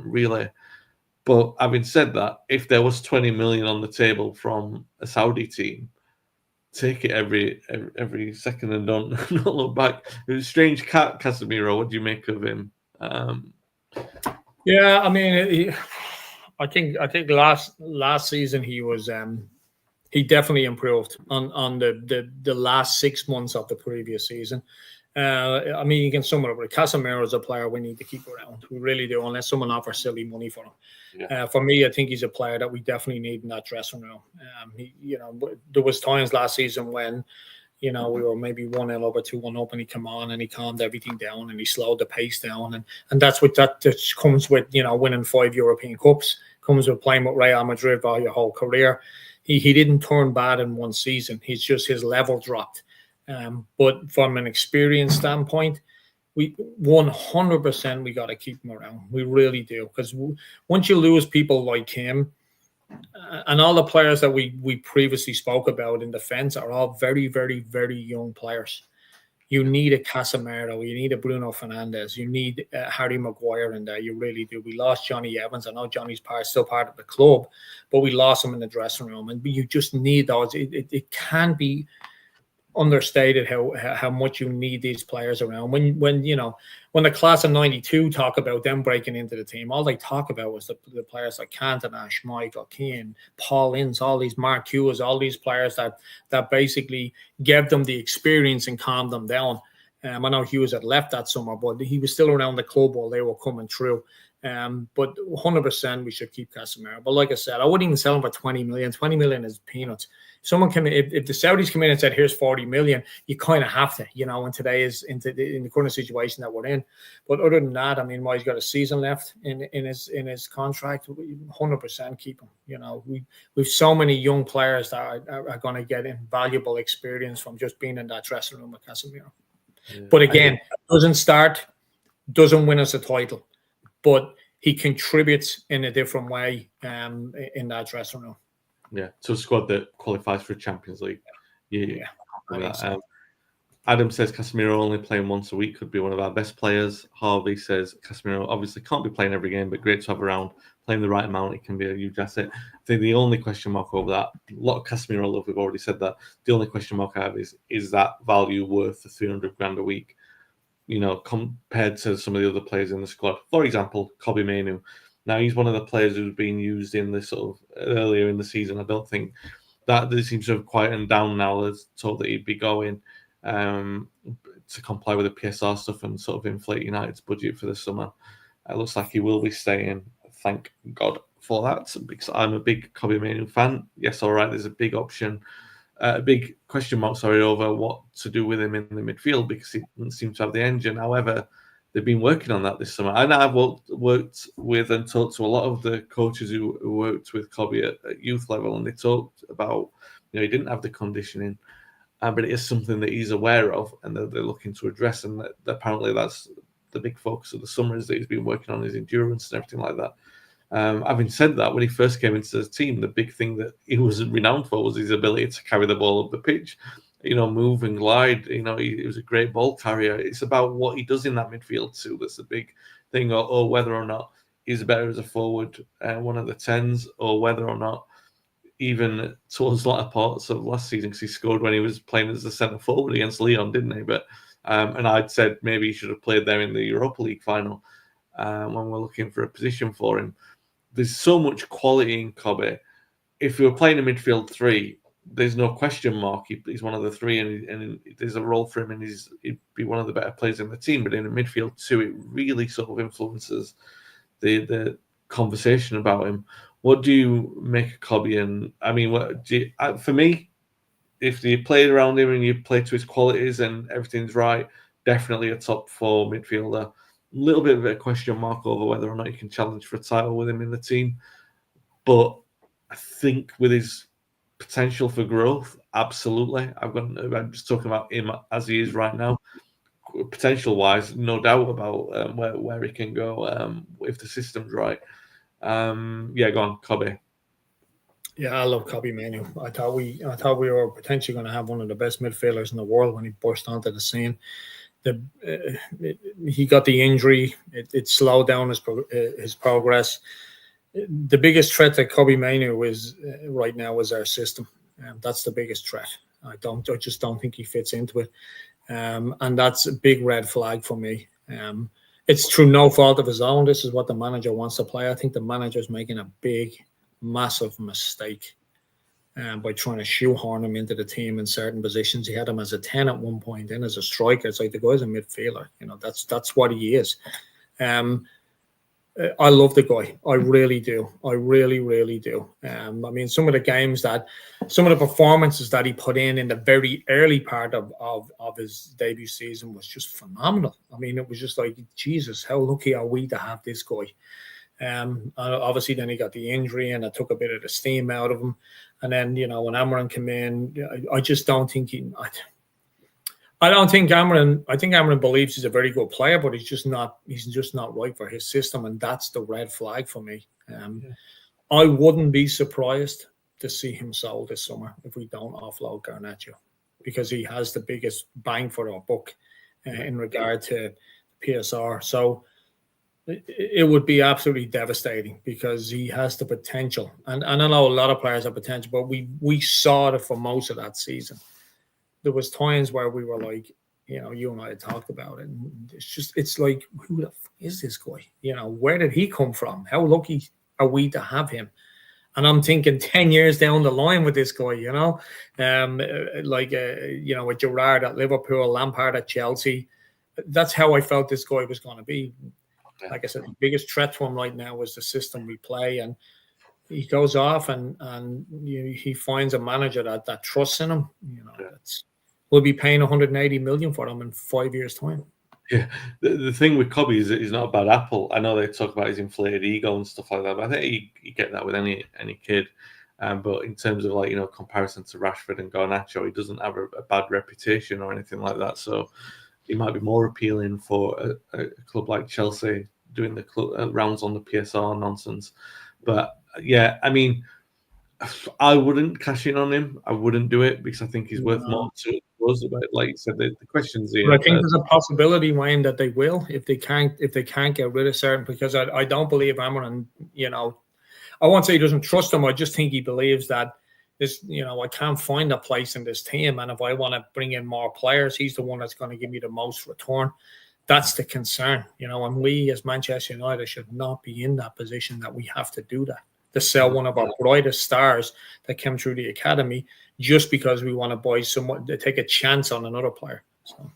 really. But having said that, if there was 20 million on the table from a Saudi team, take it every second and don't look back. It was a strange cat, Casemiro. What do you make of him? Yeah, I mean, I think last season he was he definitely improved on the last 6 months of the previous season. I mean, you can sum it up. Casemiro is a player we need to keep around. We really do, unless someone offers silly money for him. Yeah. For me, I think he's a player that we definitely need in that dressing room. There was times last season when, we were maybe 1-0 over 2-1 up, and he came on and he calmed everything down and he slowed the pace down, and that's what that comes with. Winning 5 European Cups, comes with playing with Real Madrid for your whole career. He didn't turn bad in one season. He's just his level dropped. But from an experience standpoint, we 100% we got to keep him around. We really do, because once you lose people like him, and all the players that we previously spoke about in defense are all very, very, very young players. You need a Casemiro, you need a Bruno Fernandes, you need Harry Maguire in there. You really do. We lost Johnny Evans. I know Johnny's still part of the club, but we lost him in the dressing room, and you just need those. It can be understated how much you need these players around. When the class of 92 talk about them breaking into the team, all they talk about was the players like Cantona, Schmeichel, Keane, Paul Ince, all these Mark Hughes, all these players that basically gave them the experience and calmed them down. I know Hughes had left that summer, but he was still around the club while they were coming through. But 100% we should keep Casemiro. But like I said, I wouldn't even sell him for 20 million. 20 million is peanuts. Someone come in, if the Saudis come in and said, here's 40 million, you kind of have to, in the current situation that we're in. But other than that, I mean, he's got a season left in his contract. 100% keep him. We've so many young players that are going to get invaluable experience from just being in that dressing room with Casemiro. Yeah. But again, doesn't win us a title, but he contributes in a different way in that dressing room. Yeah, to a squad that qualifies for a Champions League. Yeah. Adam says Casemiro only playing once a week could be one of our best players. Harvey says Casemiro obviously can't be playing every game, but great to have around. Playing the right amount, it can be a huge asset. I think the only question mark over that, a lot of Casemiro love, we've already said that. The only question mark I have is that value worth the 300 grand a week? Compared to some of the other players in the squad. For example, Kobbie Mainoo. Now, he's one of the players who's been used in this sort of earlier in the season. I don't think that this seems to have quietened down now. There's talk that he'd be going to comply with the PSR stuff and sort of inflate United's budget for the summer. It looks like he will be staying. Thank God for that, because I'm a big Kobbie Mainoo fan. Yes, all right, there's a big big question mark, over what to do with him in the midfield, because he doesn't seem to have the engine. However, they've been working on that this summer. And I've worked with and talked to a lot of the coaches who worked with Kobbie at youth level, and they talked about, he didn't have the conditioning, but it is something that he's aware of and that they're looking to address. And that apparently that's the big focus of the summer, is that he's been working on his endurance and everything like that. Having said that, when he first came into the team, the big thing that he was renowned for was his ability to carry the ball up the pitch, move and glide. He was a great ball carrier. It's about what he does in that midfield too. That's the big thing, or whether or not he's better as a forward, one of the 10s, or whether or not even towards latter parts of last season, because he scored when he was playing as a centre forward against Lyon, didn't he? But and I'd said maybe he should have played there in the Europa League final when we're looking for a position for him. There's so much quality in Kobe. If we were playing a midfield 3, there's no question mark. He's one of the 3, and there's a role for him, and he'd be one of the better players in the team. But in a midfield 2, it really sort of influences the conversation about him. What do you make of Kobe? And I mean, for me, if you played around him and you play to his qualities and everything's right, definitely a top 4 midfielder. A little bit of a question mark over whether or not you can challenge for a title with him in the team. But I think with his potential for growth, absolutely. I'm just talking about him as he is right now. Potential-wise, no doubt about where he can go if the system's right. Go on, Kobe. Yeah, I love Kobe Manu. I thought we were potentially going to have one of the best midfielders in the world when he burst onto the scene. He got the injury; it slowed down his progress. The biggest threat that Kobe Manu is right now is our system. That's the biggest threat. I just don't think he fits into it, and that's a big red flag for me. It's through no fault of his own. This is what the manager wants to play. I think the manager's making a big, massive mistake by trying to shoehorn him into the team in certain positions. He had him as a 10 at one point, then as a striker. It's like the guy's a midfielder. That's what he is. I love the guy. I really do. I really, really do. I mean, some of the performances that he put in the very early part of his debut season was just phenomenal. I mean, it was just like, Jesus, how lucky are we to have this guy? Obviously, then he got the injury and it took a bit of the steam out of him. And then, when Amran came in, I just don't think I think Amran believes he's a very good player, but he's just not right for his system, and that's the red flag for me. I wouldn't be surprised to see him sold this summer if we don't offload Garnacho, because he has the biggest bang for our buck in regard to PSR. So it would be absolutely devastating because he has the potential, and I know a lot of players have potential, but we saw it for most of that season. There was times where we were like, you and I had talked about it, and it's like, who the fuck is this guy? Where did he come from? How lucky are we to have him? And I'm thinking 10 years down the line with this guy, with Gerrard at Liverpool, Lampard at Chelsea. That's how I felt this guy was going to be. Like I said, the biggest threat to him right now is the system we play, and he goes off and he finds a manager that trusts in him. We'll be paying 180 million for him in 5 years' time. Yeah, the thing with Kobe is that he's not a bad apple. I know they talk about his inflated ego and stuff like that, but I think you get that with any kid. But in terms of comparison to Rashford and Garnacho, he doesn't have a bad reputation or anything like that. So he might be more appealing for a club like Chelsea doing the rounds on the PSR nonsense. But yeah, I mean, I wouldn't cash in on him. I wouldn't do it because I think he's worth more to us. But like you said, the questions here. But I think there's a possibility, Wayne, that they will if they can't get rid of certain, because I don't believe Amran. I won't say he doesn't trust him. I just think he believes that this. I can't find a place in this team, and if I want to bring in more players, he's the one that's going to give me the most return. That's the concern, and we as Manchester United should not be in that position that we have to do that. To sell one of our brightest stars that came through the academy just because we want to buy someone to take a chance on another player. So,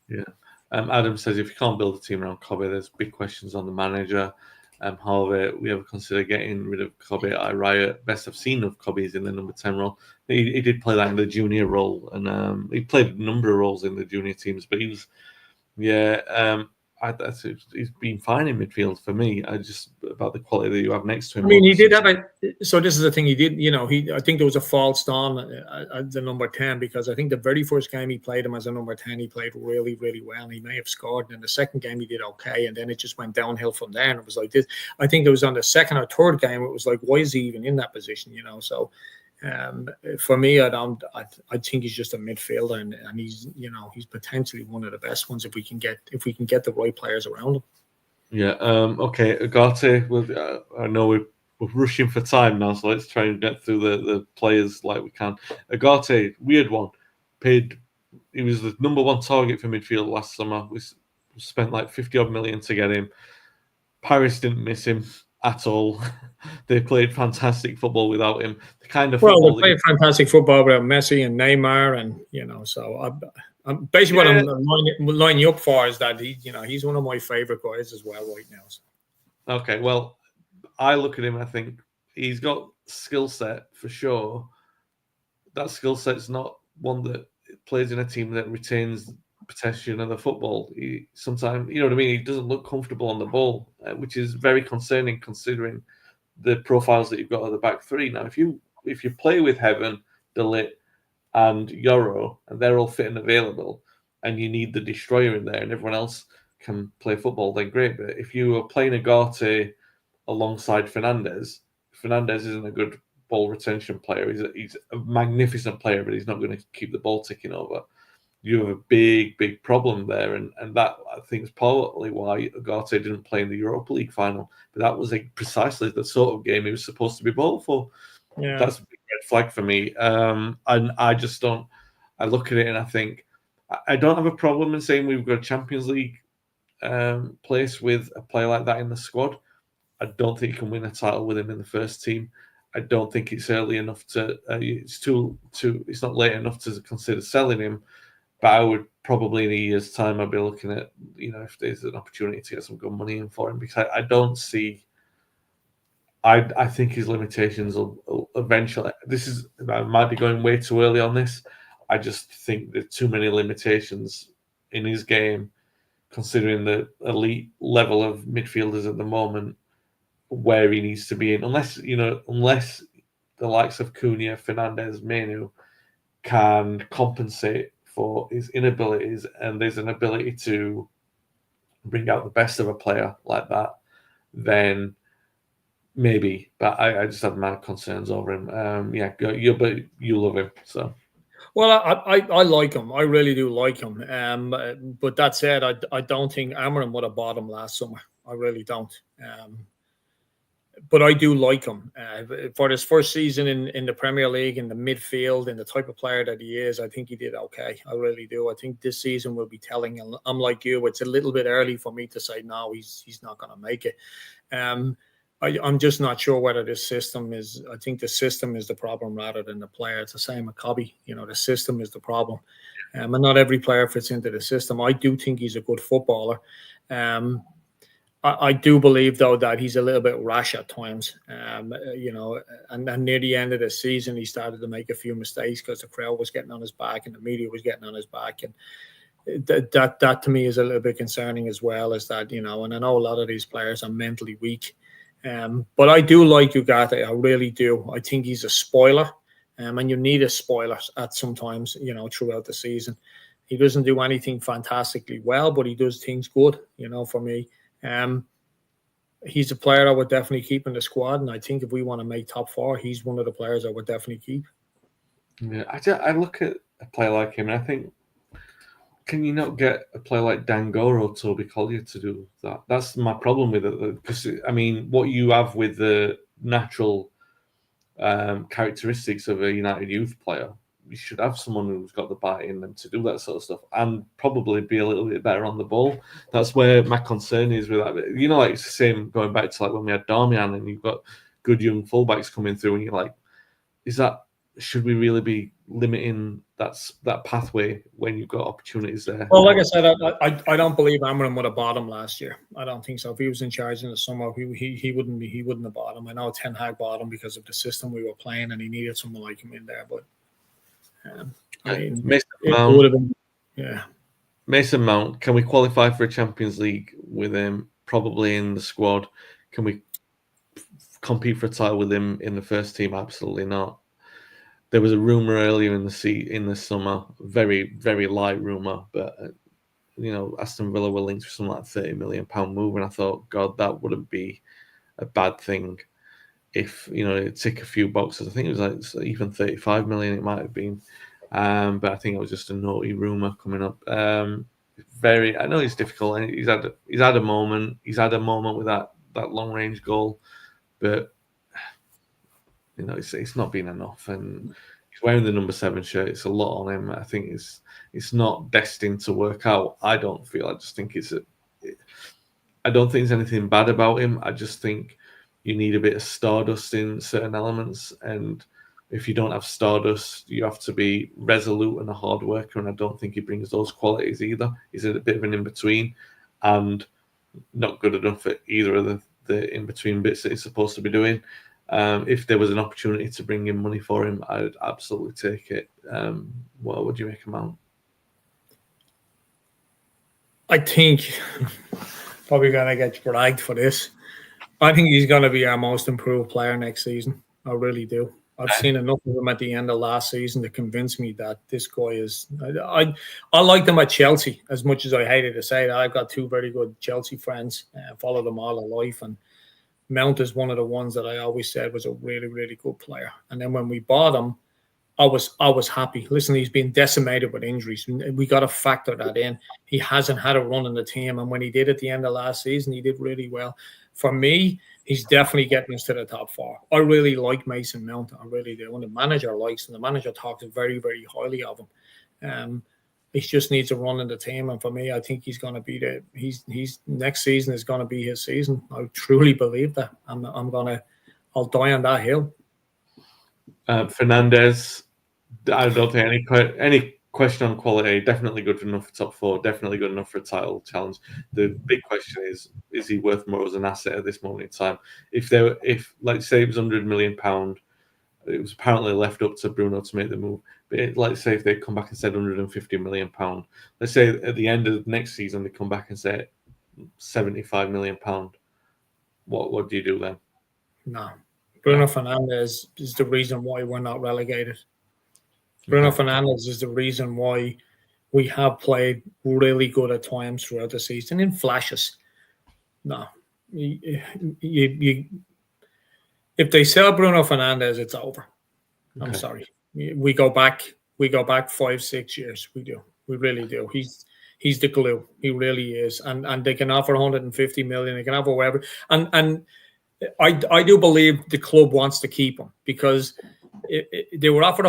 yeah. Adam says if you can't build a team around Kobe, there's big questions on the manager. However, we ever consider getting rid of Kobe at Riot. Best I've seen of Kobe is in the number 10 role. He did play that in the junior role, and he played a number of roles in the junior teams. But he was, he's been fine in midfield for me. I just about the quality that you have next to him. I mean, he did have so this is the thing he did. I think there was a false dawn at the number 10, because I think the very first game he played him as a number 10, he played really, really well. And he may have scored. And in the second game, he did okay. And then it just went downhill from there. And it was like this. I think it was on the second or third game. It was like, why is he even in that position? So. For me, I think he's just a midfielder, and he's potentially one of the best ones if we can get the right players around him. Yeah. Okay. Ugarte. I know we're rushing for time now, so let's try and get through the players like we can. Ugarte, weird one. He was the number one target for midfield last summer. We spent like 50 odd million to get him. Paris didn't miss him at all. They played fantastic football without him. The kind of football they played fantastic football without Messi and Neymar, and so I'm basically what I'm lining you up for is that he's one of my favorite guys as well right now. So. Okay, well, I look at him. I think he's got skill set for sure. That skill set's not one that plays in a team that retains possession of the football. He sometimes, you know what I mean. He doesn't look comfortable on the ball, which is very concerning considering the profiles that you've got at the back three. Now, if you play with Heaven, De Ligt, and Yoro, and they're all fit and available, and you need the destroyer in there, and everyone else can play football, then great. But if you are playing Ugarte alongside Fernandes isn't a good ball retention player. He's a magnificent player, but he's not going to keep the ball ticking over. You have a big, big problem there, and that I think is partly why Ugarte didn't play in the Europa League final. But that was precisely the sort of game he was supposed to be bought for. Yeah. That's a big red flag for me. And I just don't. I look at it and I think I don't have a problem in saying we've got a Champions League place with a player like that in the squad. I don't think you can win a title with him in the first team. I don't think it's early enough to. It's not late enough to consider selling him. But I would probably in a year's time, I'd be looking at, if there's an opportunity to get some good money in for him, because I don't see. I think his limitations will eventually. I might be going way too early on this. I just think there's too many limitations in his game, considering the elite level of midfielders at the moment, where he needs to be in. Unless the likes of Cunha, Fernandes, Menu can compensate for his inabilities, and there's an ability to bring out the best of a player like that, then maybe. But I just have my concerns over him. But you love him, so. Well, I like him. I really do like him. But that said, I don't think Amorim would have bought him last summer. I really don't. But I do like him. For his first season in the Premier League, in the midfield, and the type of player that he is, I think he did okay. I really do. I think this season will be telling. And I'm like you, it's a little bit early for me to say, no, he's not going to make it. I'm just not sure whether this system is. I think the system is the problem rather than the player. It's the same with Cobby. The system is the problem. And not every player fits into the system. I do think he's a good footballer. I do believe, though, that he's a little bit rash at times, and near the end of the season, he started to make a few mistakes because the crowd was getting on his back and the media was getting on his back. And that to me is a little bit concerning as well, is that, and I know a lot of these players are mentally weak. But I do like Ugarte. I really do. I think he's a spoiler, and you need a spoiler at sometimes, throughout the season. He doesn't do anything fantastically well, but he does things good, for me. He's a player I would definitely keep in the squad, and I think if we want to make top four, he's one of the players I would definitely keep. Yeah, I look at a player like him, and I think, can you not get a player like Dangoro or Toby Collier to do that? That's my problem with it, because what you have with the natural characteristics of a United youth player, you should have someone who's got the bite in them to do that sort of stuff, and probably be a little bit better on the ball. That's where my concern is with that. It's the same going back to when we had Darmian, and you've got good young fullbacks coming through, and you're like, should we really be limiting that pathway when you've got opportunities there? Well, like I said, I don't believe Amorim would have bought him last year. I don't think so. If he was in charge in the summer, he wouldn't have bought him. I know Ten Hag bought him because of the system we were playing, and he needed someone like him in there. But it would have been, yeah. Mason Mount, can we qualify for a Champions League with him? Probably in the squad. Can we compete for a title with him in the first team? Absolutely not. There was a rumor earlier in the summer, very, very light rumor, but Aston Villa were linked with something like £30 million move, and I thought, God, that wouldn't be a bad thing if it'd tick a few boxes. I think it was like even 35 million. It might have been, but I think it was just a naughty rumor coming up. I know it's difficult, and he's had a moment. He's had a moment with that long range goal, but it's not been enough. And he's wearing the number 7 shirt. It's a lot on him. I think it's not destined to work out. I don't feel. I just think I don't think there's anything bad about him. I just think you need a bit of stardust in certain elements, and if you don't have stardust, you have to be resolute and a hard worker, and I don't think he brings those qualities either. He's a bit of an in-between and not good enough at either of the in-between bits that he's supposed to be doing. If there was an opportunity to bring in money for him, I'd absolutely take it. What would you make him out? I think probably going to get dragged for this. I think he's going to be our most improved player next season. I really do. I've seen enough of him at the end of last season to convince me that this guy is. I liked him at Chelsea as much as I hated to say that. I've got 2 very good Chelsea friends, followed them all their life, and Mount is one of the ones that I always said was a really, really good player. And then when we bought him, I was happy. Listen, he's been decimated with injuries. We got to factor that in. He hasn't had a run in the team, and when he did at the end of last season, he did really well. For me, he's definitely getting us to the top 4. I really like Mason Mount. I really do. And the manager likes him. The manager talks very, very highly of him. He just needs a run in the team, and for me, I think he's going to be he's next season is going to be his season. I truly believe that. I'll die on that hill. Fernandez, I don't think any question on quality. Definitely good enough for top 4. Definitely good enough for a title challenge. The big question is he worth more as an asset at this moment in time? If like say it was £100 million, it was apparently left up to Bruno to make the move. But let's say if they come back and said £150 million, let's say at the end of the next season they come back and say £75 million. What do you do then? No. Bruno Fernandes is the reason why we're not relegated. Bruno Fernandes is the reason why we have played really good at times throughout the season in flashes. No. If they sell Bruno Fernandes, it's over. I'm sorry. We go back 5-6 years. We do. We really do. He's the glue. He really is. And they can offer 150 million. They can offer whatever. And I do believe the club wants to keep him because they were offered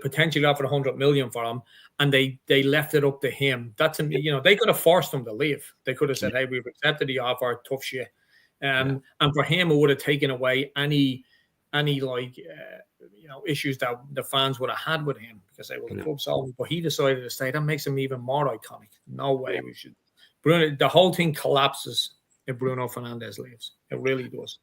potentially offered 100 million for him, and they left it up to him. That's they could have forced him to leave. They could have said, "Hey, we've accepted the offer. Tough shit." And for him, it would have taken away any issues that the fans would have had with him because they were the club sold. But he decided to stay. That makes him even more iconic. No way we should. Bruno, the whole thing collapses if Bruno Fernandes leaves. It really does.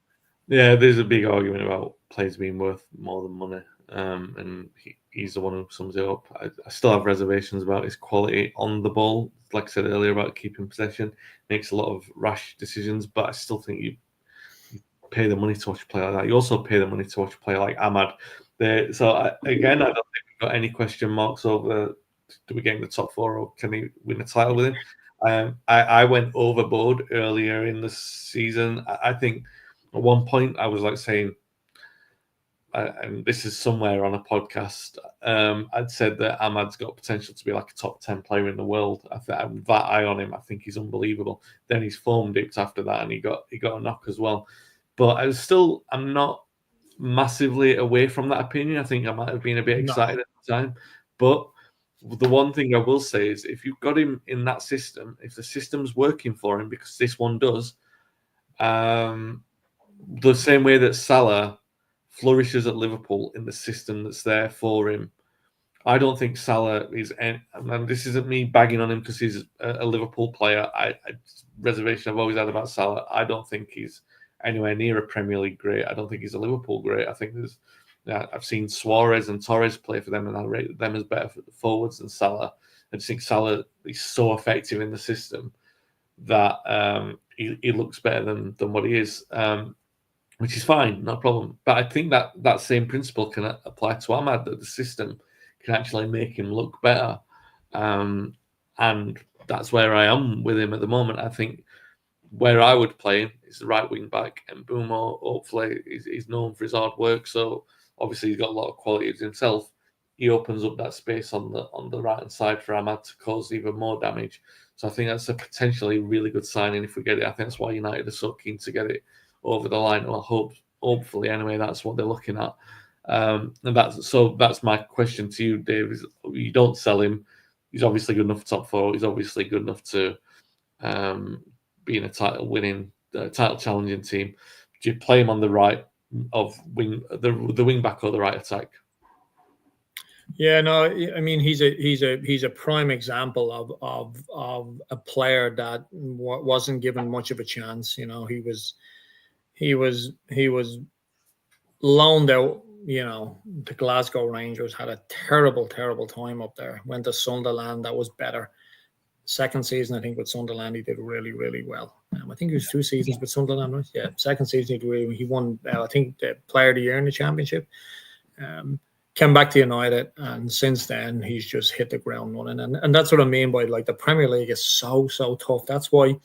Yeah, there's a big argument about players being worth more than money, and he's the one who sums it up. I still have reservations about his quality on the ball. Like I said earlier about keeping possession, makes a lot of rash decisions, but I still think you pay the money to watch a player like that. You also pay the money to watch a player like Ahmad. I don't think we've got any question marks over do we get in the top 4 or can he win a title with him. I went overboard earlier in the season. I think at one point I was like saying, and this is somewhere on a podcast, I'd said that Ahmad's got potential to be like a top 10 player in the world. I'm that eye on him. I think he's unbelievable. Then his form dipped after that, and he got a knock as well. But I'm not massively away from that opinion. I think I might have been a bit excited at the time. But the one thing I will say is if you've got him in that system, if the system's working for him, because this one does, the same way that Salah flourishes at Liverpool in the system that's there for him, I don't think Salah is. And this isn't me bagging on him because he's a Liverpool player. Reservation I've always had about Salah. I don't think he's anywhere near a Premier League great. I don't think he's a Liverpool great. I think I've seen Suarez and Torres play for them, and I rate them as better forwards than Salah. I just think Salah is so effective in the system that he looks better than what he is, which is fine, no problem. But I think that same principle can apply to Ahmad, that the system can actually make him look better. And that's where I am with him at the moment. I think where I would play him is the right wing back, and Bumo, hopefully, is known for his hard work. So obviously he's got a lot of qualities himself. He opens up that space on the right hand side for Ahmad to cause even more damage. So I think that's a potentially really good signing if we get it. I think that's why United are so keen to get it over the line. Well, hopefully anyway, that's what they're looking at. And that's my question to you, Dave. Is you don't sell him. He's obviously good enough for top four. He's obviously good enough to be in a title challenging team. Do you play him on the right of the wing back or the right attack? Yeah, no, I mean he's a prime example of a player that wasn't given much of a chance. You know, he was loaned out, you know, to Glasgow Rangers, had a terrible time up there. Went to Sunderland, that was better. Second season, I think, with Sunderland, he did really well. I think it was 2 seasons with Sunderland, right? Yeah, second season he won, I think, the Player of the Year in the Championship. Came back to United, and since then he's just hit the ground running. And that's what I mean by, like, the Premier League is so tough. That's why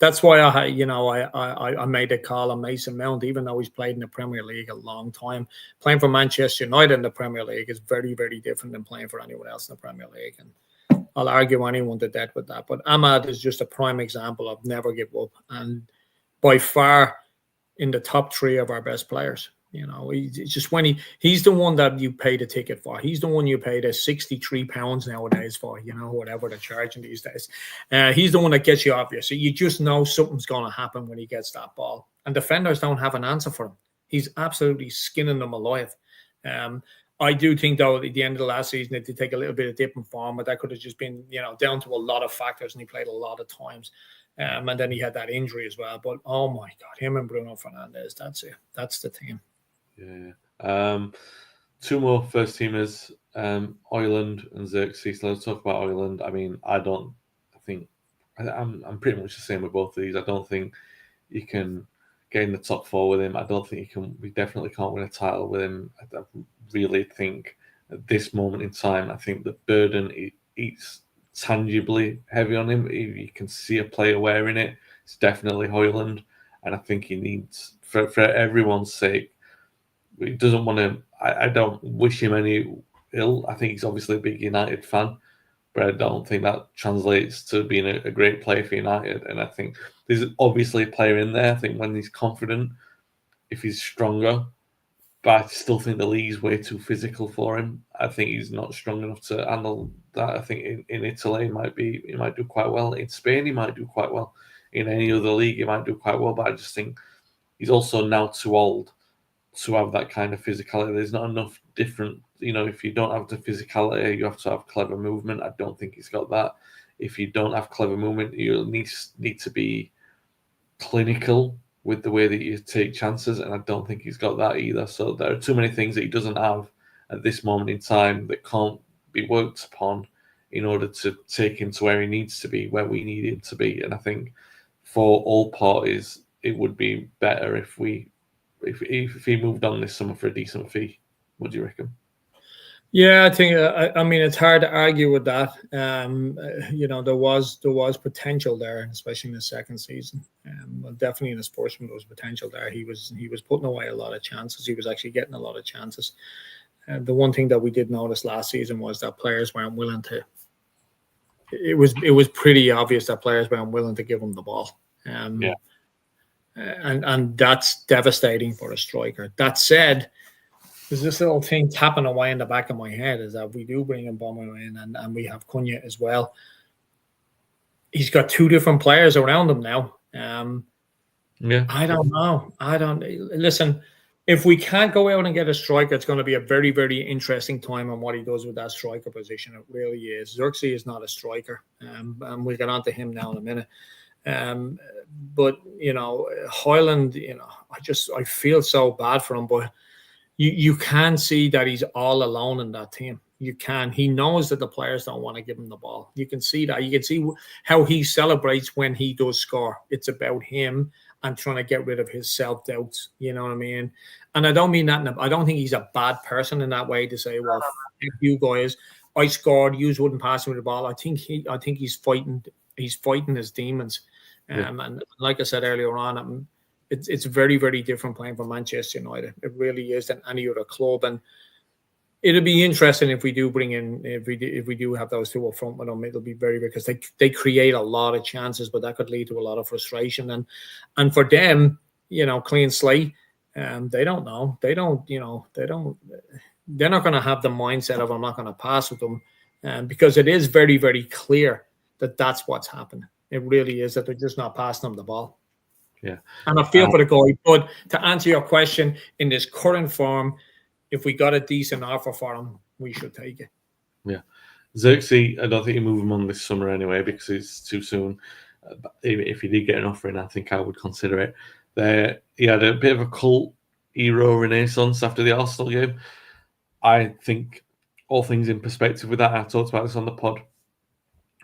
I made the call on Mason Mount, even though he's played in the Premier League a long time. Playing for Manchester United in the Premier League is very different than playing for anyone else in the Premier League. And I'll argue anyone to death with that. But Ahmad is just a prime example of never give up, and by far in the top 3 of our best players. You know, he's just he's the one that you pay the ticket for. He's the one you pay the £63 nowadays for, you know, whatever they're charging these days. He's the one that gets you off you. So you just know something's going to happen when he gets that ball. And defenders don't have an answer for him. He's absolutely skinning them alive. I do think, though, at the end of the last season, it did take a little bit of dip in form, but that could have just been, you know, down to a lot of factors, and he played a lot of times. And then he had that injury as well. But, oh, my God, him and Bruno Fernandes, that's it. That's the team. Yeah. 2 more first teamers, Oiland and Xerxes. So let's talk about Oiland. I mean, I'm pretty much the same with both of these. I don't think you can get in the top 4 with him. I don't think we definitely can't win a title with him. I really think at this moment in time, I think the burden eats tangibly heavy on him. You can see a player wearing it. It's definitely Oiland, and I think he needs, for everyone's sake, he doesn't want to. I don't wish him any ill. I think he's obviously a big United fan, but I don't think that translates to being a great player for United. And I think there's obviously a player in there. I think when he's confident, if he's stronger, but I still think the league's way too physical for him. I think he's not strong enough to handle that. I think in Italy he might do quite well. In Spain he might do quite well. In any other league he might do quite well. But I just think he's also now too old to have that kind of physicality. There's not enough different, you know, if you don't have the physicality, you have to have clever movement. I don't think he's got that. If you don't have clever movement, you need to be clinical with the way that you take chances, and I don't think he's got that either. So there are too many things that he doesn't have at this moment in time that can't be worked upon in order to take him to where he needs to be, where we need him to be. And I think for all parties, it would be better if he moved on this summer for a decent fee. What do you reckon? Yeah, I think. I mean, it's hard to argue with that. You know, there was potential there, especially in the second season. Well, definitely in the Sportsman, there was potential there. He was putting away a lot of chances. He was actually getting a lot of chances. The one thing that we did notice last season was that players weren't willing to. It was pretty obvious that players weren't willing to give him the ball. Yeah. And that's devastating for a striker. That said, there's this little thing tapping away in the back of my head is that we do bring Mbeumo in and we have Cunha as well. He's got 2 different players around him now. Yeah. I don't know. Listen, if we can't go out and get a striker, it's going to be a very, very interesting time on what he does with that striker position. It really is. Xerxes is not a striker. And we'll get on to him now in a minute. But, you know, Hoyland, you know, I feel so bad for him, but you can see that he's all alone in that team. You can. He knows that the players don't want to give him the ball. You can see that. You can see how he celebrates when he does score. It's about him and trying to get rid of his self-doubts. You know what I mean? And I don't mean that. I don't think he's a bad person in that way to say, well, if you guys, I scored, you wouldn't pass me the ball. I think he's fighting. He's fighting his demons. And like I said earlier on, it's very, very different playing for Manchester United. It really is than any other club. And it'll be interesting if we do bring in, if we do have those two up front with them. It'll be very, because they create a lot of chances, but that could lead to a lot of frustration. And for them, clean slate, they don't know. They're not going to have the mindset of, I'm not going to pass with them, because it is very, very clear that that's what's happening. It really is, that they're just not passing them the ball. Yeah. And I feel for the guy. But to answer your question, in this current form, if we got a decent offer for him, we should take it. Yeah. Xerxes, I don't think you move him on this summer anyway, because it's too soon. If he did get an offer in, I think I would consider it. He had a bit of a cult hero renaissance after the Arsenal game. I think, all things in perspective with that, I talked about this on the pod,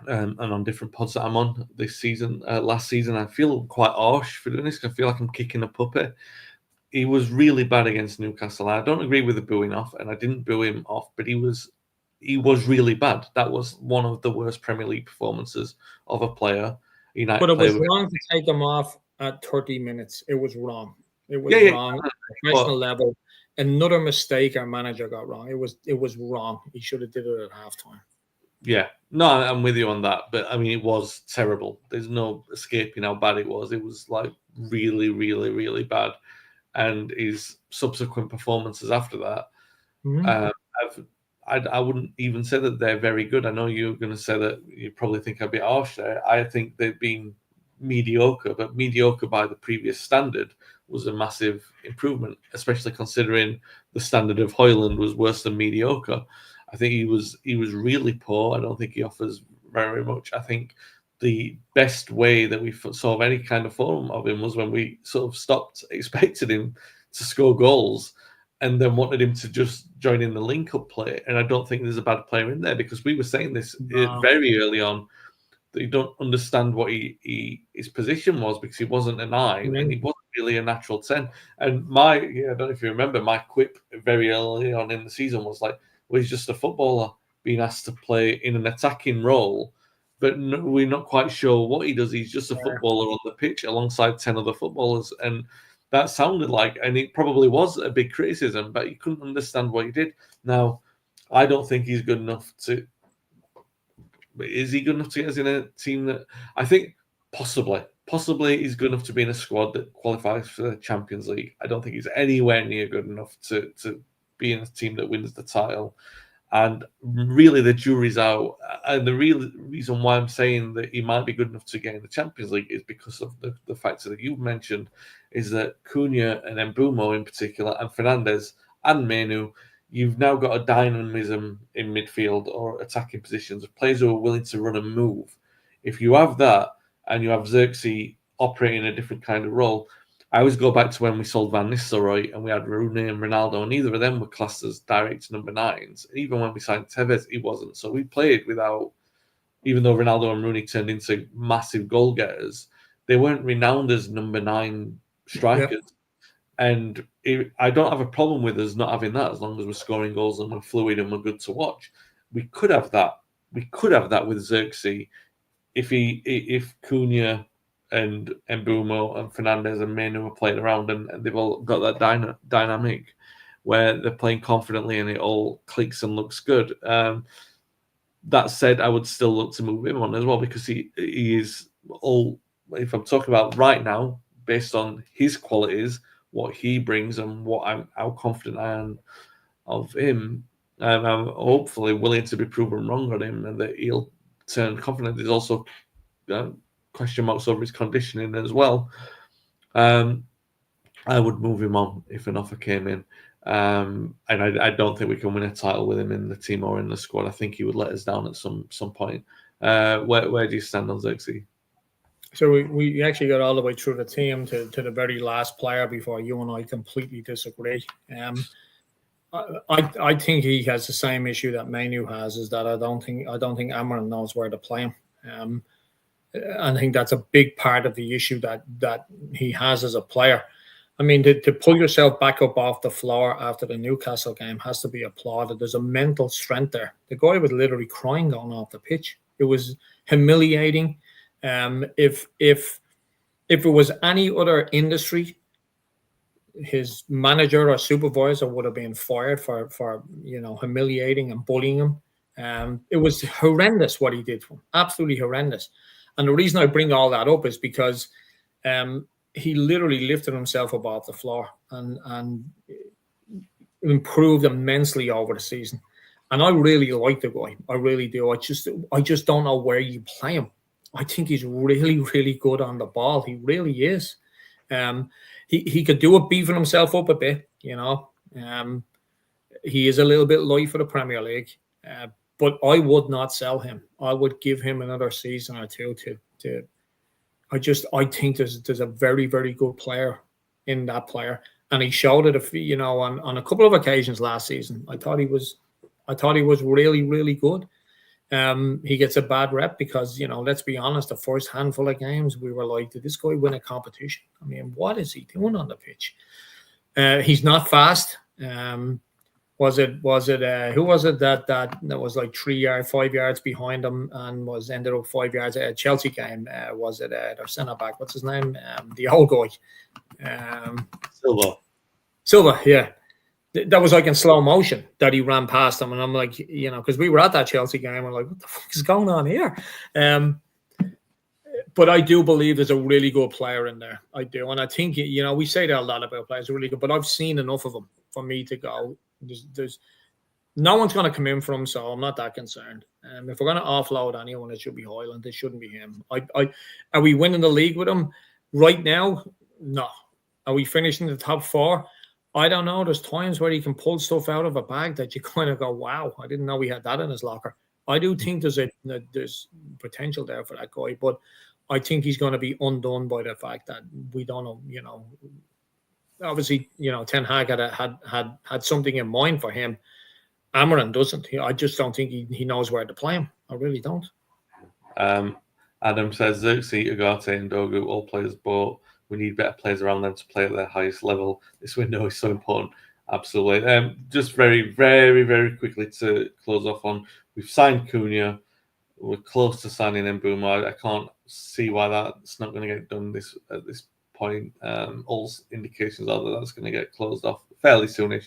and on different pods that I'm on this season. Last season, I feel quite harsh for doing this. I feel like I'm kicking a puppy. He was really bad against Newcastle. I don't agree with the booing off, and I didn't boo him off, but he was really bad. That was one of the worst Premier League performances of a player. But it was wrong to take him off at 30 minutes. It was wrong. It was wrong at a professional level. Another mistake our manager got wrong. It was wrong. He should have did it at halftime. Yeah, no, I'm with you on that. But I mean, it was terrible. There's no escaping how bad it was. It was like really, really, really bad. And his subsequent performances after that, I wouldn't even say that they're very good. I know you're going to say that you probably think I'd be harsh there. I think they've been mediocre, but mediocre by the previous standard was a massive improvement, especially considering the standard of Højlund was worse than mediocre. I think he was really poor. I don't think he offers very much. I think the best way that we saw any kind of form of him was when we sort of stopped expecting him to score goals and then wanted him to just join in the link-up play. And I don't think there's a bad player in there, because we were saying this very early on, that you don't understand what his position was, because he wasn't a 9 and he wasn't really a natural 10. And I don't know if you remember, my quip very early on in the season was like, well, he's just a footballer being asked to play in an attacking role, but we're not quite sure what he does. He's just a footballer on the pitch alongside 10 other footballers. And that sounded like, and it probably was a big criticism, but you couldn't understand what he did. Now, I don't think he's good enough to... Is he good enough to get us in a team that... I think possibly he's good enough to be in a squad that qualifies for the Champions League. I don't think he's anywhere near good enough to be in a team that wins the title. And really, the jury's out. And the real reason why I'm saying that he might be good enough to get in the Champions League is because of the factor that you've mentioned, is that Cunha and Mbeumo in particular, and Fernandes and Menu, you've now got a dynamism in midfield or attacking positions of players who are willing to run and move. If you have that, and you have Xerxes operating a different kind of role, I always go back to when we sold Van Nistelrooy and we had Rooney and Ronaldo, and neither of them were classed as direct number 9s. Even when we signed Tevez, he wasn't. So we played without, even though Ronaldo and Rooney turned into massive goal getters, they weren't renowned as number 9 strikers. Yep. And I don't have a problem with us not having that, as long as we're scoring goals and we're fluid and we're good to watch. We could have that. We could have that with Xerxes if Cunha and Mbeumo and Fernandes and Menu are playing around and they've all got that dynamic where they're playing confidently and it all clicks and looks good. That said, I would still look to move him on as well, because he is all, if I'm talking about right now, based on his qualities, what he brings and how confident I am of him, I'm hopefully willing to be proven wrong on him and that he'll turn confident. There's also question marks over his conditioning as well. I would move him on if an offer came in. And I don't think we can win a title with him in the team or in the squad. I think he would let us down at some point. Where do you stand on Xerxes? So we actually got all the way through the team to the very last player before you and I completely disagree. I think he has the same issue that Manu has, is that I don't think Amarin knows where to play him. I think that's a big part of the issue that he has as a player. I mean, to pull yourself back up off the floor after the Newcastle game has to be applauded. There's a mental strength there. The guy was literally crying going off the pitch. It was humiliating. If it was any other industry, his manager or supervisor would have been fired for humiliating and bullying him. It was horrendous what he did to him. Absolutely horrendous. And the reason I bring all that up is because he literally lifted himself above the floor and improved immensely over the season. And I really like the guy. I really do. I just don't know where you play him. I think he's really, really good on the ball. He really is. He could do it beefing himself up a bit, He is a little bit light for the Premier League. But I would not sell him. I would give him another season or two to I think there's a very, very good player in that player. And he showed it on a couple of occasions last season. I thought he was really, really good. He gets a bad rep because, let's be honest, the first handful of games we were like, did this guy win a competition? I mean, what is he doing on the pitch? He's not fast. Who was it that was like 5 yards behind him and ended up 5 yards at a Chelsea game? Was it their centre back? What's his name? The old guy. Silva, yeah. That was like in slow motion that he ran past him. And I'm like, because we were at that Chelsea game, we're like, what the fuck is going on here? But I do believe there's a really good player in there. I do. And I think, we say that a lot about players, really good, but I've seen enough of them for me to go, there's no one's going to come in for him, so I'm not that concerned. If we're going to offload anyone, it should be Højlund. It shouldn't be him. Are we winning the league with him right now? No. Are we finishing the top four? I don't know. There's times where he can pull stuff out of a bag that you kind of go, wow, I didn't know he had that in his locker. I do think there's potential there for that guy, but I think he's going to be undone by the fact that we don't know, obviously, Ten Hag had something in mind for him. Amarin doesn't. I just don't think he knows where to play him. I really don't. Adam says Xerxes, Ugarte, and Dogu, all players bought. We need better players around them to play at their highest level. This window is so important. Absolutely. Just very, very, very quickly to close off on, we've signed Cunha. We're close to signing Mbeumo. I can't see why that's not going to get done at this point. All indications are that that's going to get closed off fairly soonish.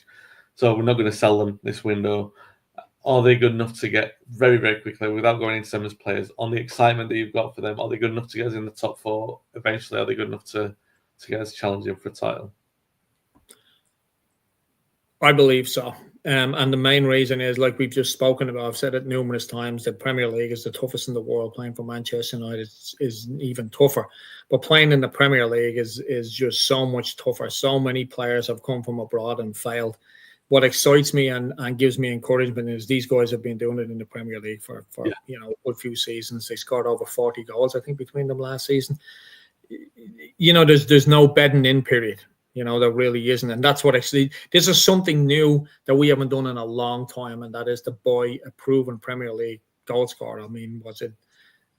So we're not going to sell them this window. Are they good enough to get very, very quickly, without going into them as players, on the excitement that you've got for them? Are they good enough to get us in the top four eventually? Are they good enough to get us challenging for a title? I believe so. And the main reason is, like we've just spoken about, I've said it numerous times, the Premier League is the toughest in the world. Playing for Manchester United is even tougher. But playing in the Premier League is just so much tougher. So many players have come from abroad and failed. What excites me and gives me encouragement is these guys have been doing it in the Premier League for a good few seasons. They scored over 40 goals, I think, between them last season. There's no bedding in period. There really isn't. And that's what this is something new that we haven't done in a long time, and that is to buy a proven Premier League goal scorer. I mean, was it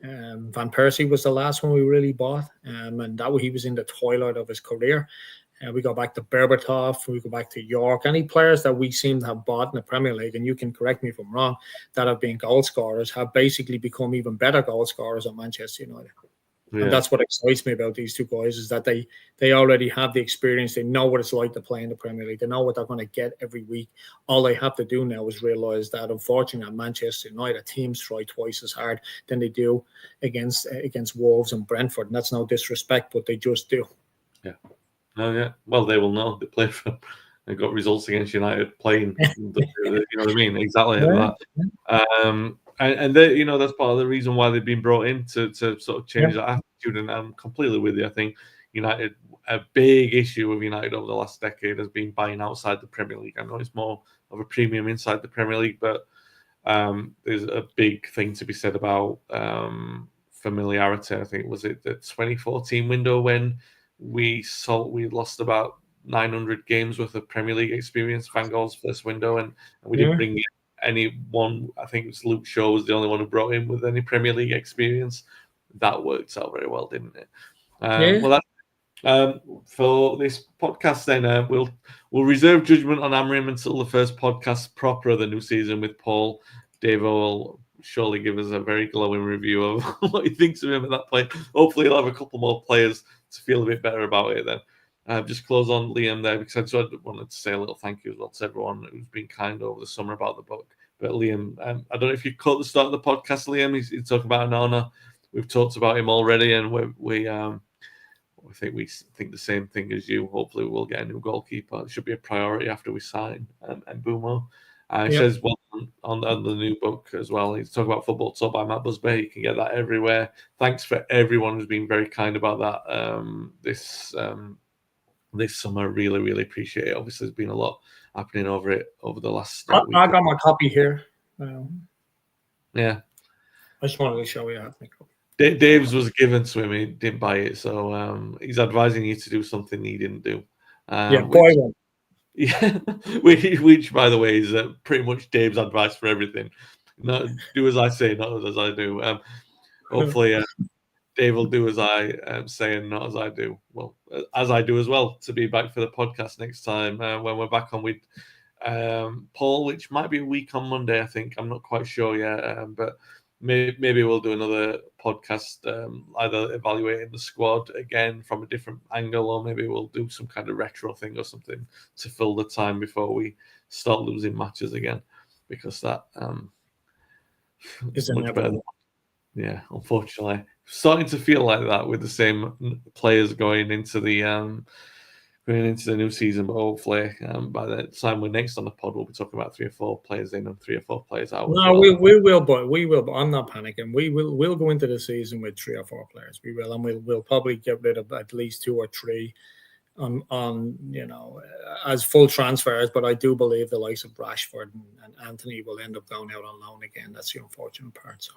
Van Persie was the last one we really bought, and that he was in the twilight of his career. We go back to Berbatov, we go back to York. Any players that we seem to have bought in the Premier League, and you can correct me if I'm wrong, that have been goal scorers have basically become even better goal scorers at Manchester United. Yeah. And that's what excites me about these two guys, is that they already have the experience. They know what it's like to play in the Premier League. They know what they're going to get every week. All they have to do now is realise that, unfortunately, at Manchester United, teams try twice as hard than they do against Wolves and Brentford. And that's no disrespect, but they just do. Yeah. Oh, yeah. Well, they will know. They play for. They got results against United playing. You know what I mean? Exactly like that. And they, that's part of the reason why they've been brought in to sort of change that attitude. And I'm completely with you. I think a big issue with United over the last decade has been buying outside the Premier League. I know it's more of a premium inside the Premier League, but there's a big thing to be said about familiarity. I think was it the 2014 window when we lost about 900 games worth of Premier League experience, Van Gaal's first window, and we didn't bring in anyone. I think it was Luke Shaw was the only one who brought in with any Premier League experience. That worked out very well, didn't it? Well, that's for this podcast, then we'll reserve judgment on Amrim until the first podcast proper of the new season with Paul. Dave will surely give us a very glowing review of what he thinks of him at that point. Hopefully, he'll have a couple more players to feel a bit better about it then. Just close on Liam there because I just wanted to say a little thank you as well to everyone who's been kind over the summer about the book. But Liam, I don't know if you caught the start of the podcast, Liam. He's talking about Onana. We've talked about him already, and we think the same thing as you. Hopefully, we'll get a new goalkeeper. It should be a priority after we sign Mbumo. He says well on the new book as well. He's talking about Football Talk by Matt Busby. You can get that everywhere. Thanks for everyone who's been very kind about that this summer. Really, really appreciate it. Obviously, there's been a lot happening over the last week. I got my copy here. Yeah. I just wanted to show you how. Dave's was given to him. He didn't buy it, so he's advising you to do something he didn't do. Buy one. Yeah, which by the way is pretty much Dave's advice for everything. Not do as I say, not as I do. Hopefully, Dave will do as I say and not as I do. Well, as I do as well. To be back for the podcast next time when we're back on with Paul, which might be a week on Monday. I think I'm not quite sure yet, but. Maybe we'll do another podcast, either evaluating the squad again from a different angle, or maybe we'll do some kind of retro thing or something to fill the time before we start losing matches again, because that is much better. Yeah, unfortunately, starting to feel like that with the same players going into the new season, but hopefully by the time we're next on the pod, we'll be talking about 3 or 4 players in and 3 or 4 players out. No, we will, but I'm not panicking. We'll go into the season with 3 or 4 players. We will, and we'll probably get rid of at least 2 or 3 on as full transfers. But I do believe the likes of Rashford and Anthony will end up going out on loan again. That's the unfortunate part. So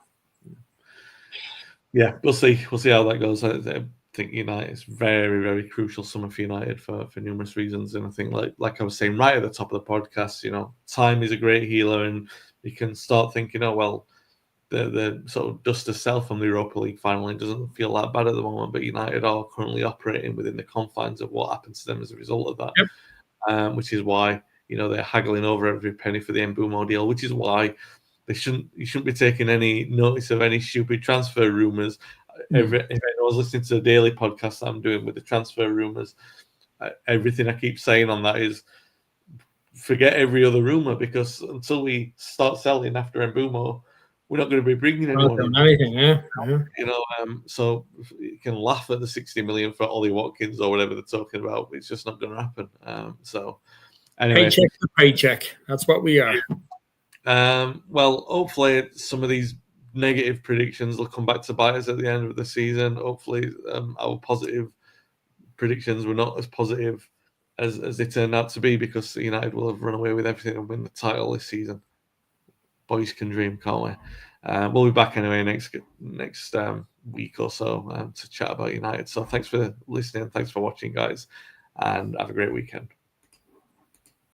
yeah, we'll see how that goes. I think United is very, very crucial summer for United for numerous reasons, and I think like I was saying right at the top of the podcast, time is a great healer, and you can start thinking, the sort of dust has settled from the Europa League final. It doesn't feel that bad at the moment, but United are currently operating within the confines of what happened to them as a result of that, which is why they're haggling over every penny for the Mbumo deal, which is why you shouldn't be taking any notice of any stupid transfer rumours. If anyone's listening to the daily podcast that I'm doing with the transfer rumours, everything I keep saying on that is forget every other rumour, because until we start selling after Mbumo, we're not going to be bringing anyone in. Anything, so you can laugh at the 60 million for Ollie Watkins or whatever they're talking about. It's just not going to happen. So anyway, paycheck to paycheck. That's what we are. Well, hopefully some of these negative predictions will come back to bite us at the end of the season. Hopefully our positive predictions were not as positive as they turned out to be, because United will have run away with everything and win the title this season. Boys can dream, can't we? We'll be back anyway next week or so to chat about United. So thanks for listening, thanks for watching, guys, and have a great weekend.